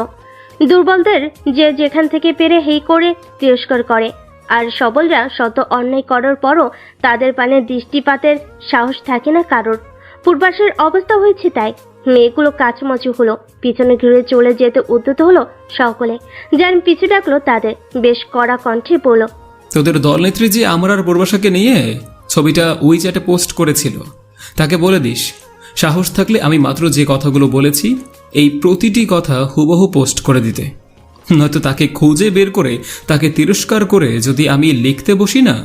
দুর্বলদের যে যেখান থেকে পেরে হেই করে তিরস্কার করে, আর সবলরা শত অন্যায় করার পরও তাদের পানে দৃষ্টিপাতের সাহস থাকে না কারোর। পূর্বাশার অবস্থা হয়েছে তাই। মেয়েগুলো কাচমচু হলো, পিছনে ঘুরে চলে যেতে উদ্যত হলো সকলে। জান পিছু ডাকলো তাদের, বেশ কড়া কণ্ঠে বলল, তোদের দলনেত্রী যে আমার আর পূর্বাশাকে নিয়ে ছবিটা উইচ্যাটে পোস্ট করেছিল, তাকে বলে দিস সাহস থাকলে আমি মাত্র যে কথাগুলো বলেছি এই প্রতিটি কথা হুবহু পোস্ট করে দিতে। নয়তো তাকে খুঁজে বের করে তাকে তিরস্কার করে যদি আমি লিখতে বসি না,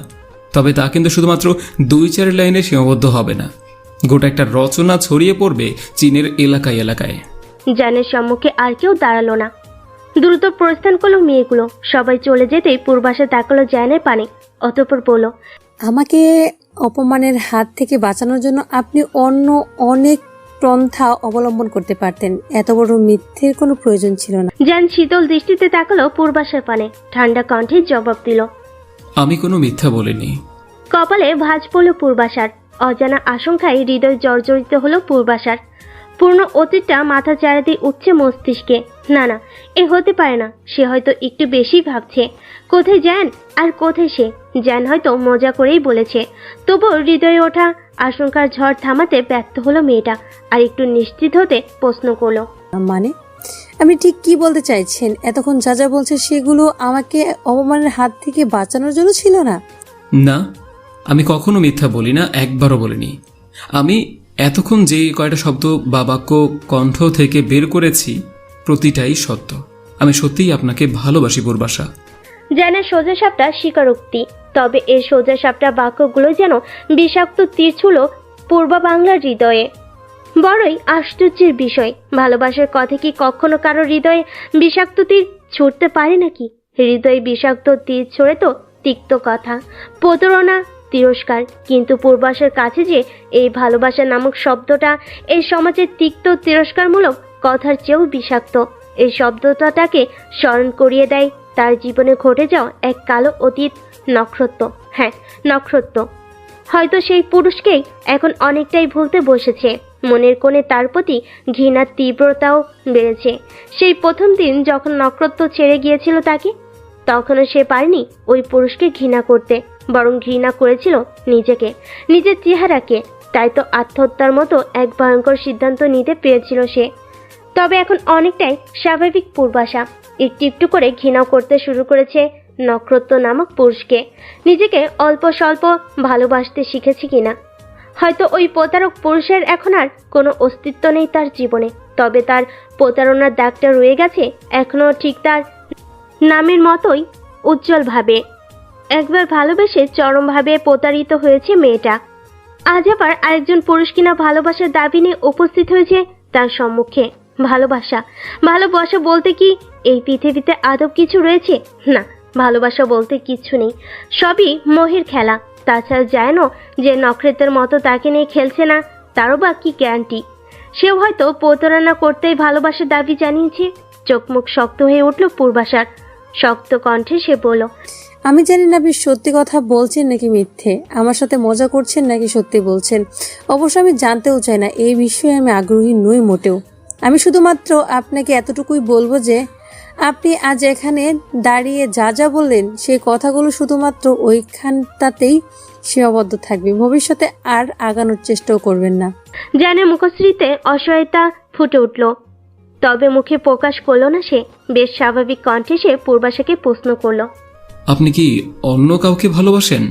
তবে তা কিন্তু শুধুমাত্র 2-4 লাইনে সীমাবদ্ধ হবে না, গোটা একটা রচনা ছড়িয়ে পড়বে চীনের এলাকায় এলাকায়। জানের সম্মুখে আর কেউ দাঁড়ালো না। দ্রুত প্রস্থান করলো মেয়েগুলো। সবাই চলে যেতেই পূর্বাশা তাকালো জানের পানে, অতঃপর বলল, আমাকে অপমানের হাত থেকে বাঁচানোর জন্য আপনি অন্য অনেক পন্থা অবলম্বন করতে পারতেন, এত বড় মিথ্যের কোনো প্রয়োজন ছিল না। জান শীতল দৃষ্টিতে তাকালো পূর্বাশার পানে, ঠান্ডা কণ্ঠে জবাব দিল, আমি কোনো মিথ্যা বলিনি। কপালে ভাঁজ পড়ল পূর্বাশার। অজানা আশঙ্কায় হৃদয় জর্জরিত হলো পূর্বাশার। পূর্ণ অতীতটা মাথা চাড়াতে উঠছে মস্তিষ্কে। না না, এ হতে পারে না। সে হয়তো একটু বেশি ভাবছে। কোথায় জ্যান আর কোথায় সে? জ্যান হয়তো মজা করেই বলেছে। তবুও হৃদয়ে ওঠা আশঙ্কার ঝড় থামাতে ব্যর্থ হলো মেয়েটা, আর একটু নিশ্চিত হতে প্রশ্ন করলো, মানে আপনি ঠিক কি বলতে চাইছেন? এতক্ষণ যা যা বলছে সেগুলো আমাকে অপমানের হাত থেকে বাঁচানোর জন্য ছিল না? না, আমি কখনো মিথ্যা বলি না, একবারও বলিনি। আমি এতক্ষণ যে কয়টা শব্দ বা বাক্য কণ্ঠ থেকে বের করেছি প্রতিটাই সত্য। আমি সত্যিই আপনাকে ভালোবাসি পূর্বাশা। জ্যানের সোজাসাপটা স্বীকারোক্তি, তবে এই সোজাসাপটা বাক্যগুলো যেন বিষাক্ত তীর ছুঁল পূর্ব বাংলার হৃদয়ে। বড়ই আশ্চর্যের বিষয়, ভালোবাসার কথা কি কখনো কারো হৃদয়ে বিষাক্ত তীর ছুটতে পারে নাকি? হৃদয়ে বিষাক্ত তীর ছড়ে তো তিক্ত কথা, প্রতারণা, তিরস্কার। কিন্তু পূর্বাশার কাছে যে এই ভালোবাসা নামক শব্দটা এই সমাজের তিক্ত তিরস্কারমূলক কথার চেয়েও বিষাক্ত। এই শব্দটাকে স্মরণ করিয়ে দেয় তার জীবনে ঘটে যাওয়া এক কালো অতীত নক্ষত্র। হ্যাঁ, নক্ষত্র। হয়তো সেই পুরুষকেই এখন অনেকটাই ভুলতে বসেছে। মনের কোণে তার প্রতি ঘৃণার তীব্রতাও বেড়েছে। সেই প্রথম দিন যখন নক্ষত্র ছেড়ে গিয়েছিল তাকে, তখনও সে পারেনি ওই পুরুষকে ঘৃণা করতে, বরং ঘৃণা করেছিল নিজেকে, নিজের চেহারাকে। তাই তো আত্মহত্যার মতো এক ভয়ঙ্কর সিদ্ধান্ত নিতে পেরেছিল সে। তবে এখন অনেকটাই স্বাভাবিক পূর্বাশা একটু একটু করে ঘৃণাও করতে শুরু করেছে নক্ষত্র নামক পুরুষকে। নিজেকে অল্প স্বল্প ভালোবাসতে শিখেছে কিনা। হয়তো ওই প্রতারক পুরুষের এখন আর কোনো অস্তিত্ব নেই তার জীবনে, তবে তার প্রতারণার দাগটা রয়ে গেছে এখনও ঠিক তার নামের মতোই উজ্জ্বলভাবে। একবার ভালোবেসে চরমভাবে প্রতারিত হয়েছে মেয়েটা। আজ আবার আরেকজন পুরুষ কিনা ভালোবাসার দাবি নিয়ে উপস্থিত হয়েছে তার সম্মুখে। ভালোবাসা, ভালোবাসা বলতে কি এই পৃথিবীতে আদব কিছু রয়েছে? না, ভালোবাসা বলতে কিচ্ছু নেই, সবই মোহের খেলা। তাছাড়া যায় না যে নক্ষত্রের মতো তাকে নিয়ে খেলছে না, তারও বা কি গ্যারান্টি? সেও হয়তো প্রতারণা করতেই ভালোবাসার দাবি জানিয়েছে। চোখ মুখ শক্ত হয়ে উঠল পূর্বাশার। শক্ত কণ্ঠে সে বলল, আমি জানি না আপনি সত্যি কথা বলছেন নাকি মিথ্যে, আমার সাথে মজা করছেন নাকি সত্যি বলছেন। অবশ্য আমি জানতেও চাই না, এই বিষয়ে আমি আগ্রহী নই মোটেও। আমি শুধুমাত্র আপনাকে এতটুকুই বলবো যে আপনি আজ এখানে দাঁড়িয়ে যা যা বললেন সেই কথাগুলো শুধুমাত্র ওইখানটাতেই সীমাবদ্ধ থাকবে, ভবিষ্যতে আর আগানোর চেষ্টাও করবেন না। জানে মুখশ্রীতে অসহায়তা ফুটে উঠল, তবে মুখে প্রকাশ করলো না সে। বেশ স্বাভাবিক কণ্ঠে সে পূর্বাশাকে প্রশ্ন করলো, আপনি কি অন্য কাউকে ভালোবাসেন?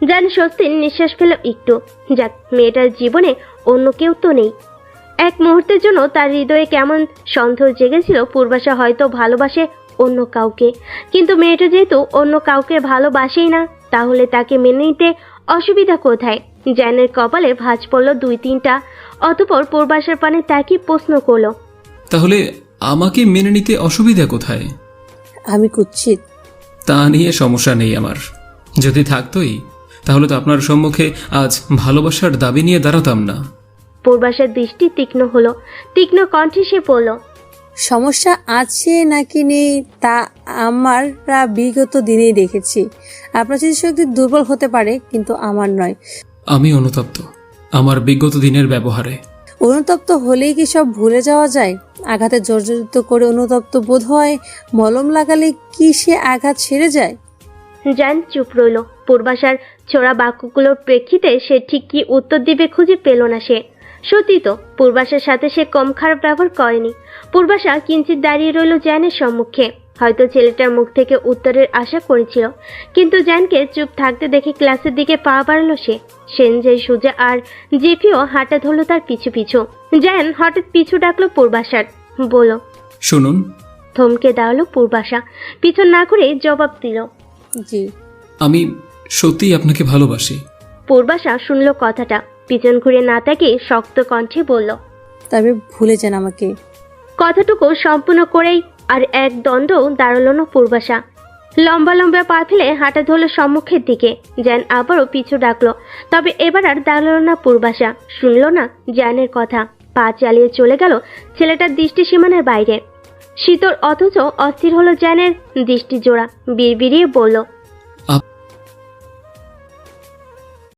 জান স্বস্তির নিঃশ্বাস ফেল একটু। যাক, মেয়েটার জীবনে অন্য কেউ তো নেই। এক মুহূর্তের জন্য তার হৃদয়ে কেমন সন্দেহ জেগেছিল পূর্বাশা হয়তো ভালোবাসে অন্য কাউকে। কিন্তু মেয়েটা যেহেতু অন্য কাউকে ভালোবাসেই না, তাহলে তাকে মেনে নিতে অসুবিধা কোথায়? জ্যানের কপালে ভাঁজ পড়ল 2-3টা। অতঃপর পূর্বাশার পানে তাকে প্রশ্ন করলো, তাহলে আমাকে মেনে নিতে অসুবিধা কোথায়? আমি কুৎসিত? তা নিয়ে সমস্যা নেই আমার। যদি থাকতোই তাহলে তো আপনার সম্মুখে আজ ভালোবাসার দাবি নিয়ে দাঁড়াতাম না। পূর্বাশার দৃষ্টি তীক্ষ্ণ হলো। তীক্ষ্ণ কণ্ঠে সে বলল, সমস্যা আছে নাকি নেই তা আমরা বিগত দিনেই দেখেছি। আপনার স্মৃতিশক্তি দুর্বল হতে পারে, কিন্তু আমার নয়। আমি অনুতপ্ত আমার বিগত দিনের ব্যবহারে। অনুতপ্ত হলেই কি সব ভুলে যাওয়া যায়? আঘাতে জর্জরিত করে অনুতপ্ত বোধ হয়, মলম লাগালে কি সে আঘাত সেরে যায়? জান চুপ রইল। পূর্বাশার ছোড়া বাক্যগুলোর প্রেক্ষিতে সে ঠিক কি উত্তর দিবে খুঁজে পেল না সে। সত্যি তো, পূর্বাশার সাথে সে কম খারাপ ব্যবহার করেনি। পূর্বাশা কিঞ্চিত দাঁড়িয়ে রইল জ্যানের সম্মুখে। হয়তো ছেলেটার মুখ থেকে উত্তরের আশা করেছিল, কিন্তু জ্যানকে চুপ থাকতে দেখে ক্লাসের দিকে পা বাড়ালো সে। সেনজয়, সুজা আর জেফিও হাঁটা ধরল তার পিছু পিছু। জ্যান হঠাৎ পিছু ডাকলো পূর্বাশার, বলল, শুনুন। থমকে দাঁড়ালো পূর্বাশা, পিছন না করে জবাব দিল, জি। আমি সত্যিই আপনাকে ভালোবাসি। পূর্বাশা শুনল কথাটা, পিছন ঘুরে না তাকিয়ে শক্ত কণ্ঠে বলল, তবে ভুলে যান আমাকে। কথাটুকু সম্পূর্ণ করেই আর এক দ্বন্দ্ব দাঁড়ালো না পূর্বাশা। লম্বা লম্বা পা ফেলে হাঁটা ধরল সম্মুখের দিকে। জ্যান আবারও পিছু ডাকলো, তবে এবার আর দাঁড়ালো না পূর্বাশা, শুনল না জ্যানের কথা। পা চালিয়ে চলে গেল ছেলেটার দৃষ্টি সীমানার বাইরে। শীতল অথচ অস্থির হলো জ্যানের দৃষ্টি জোড়া। বিড়বিড়িয়ে বলল,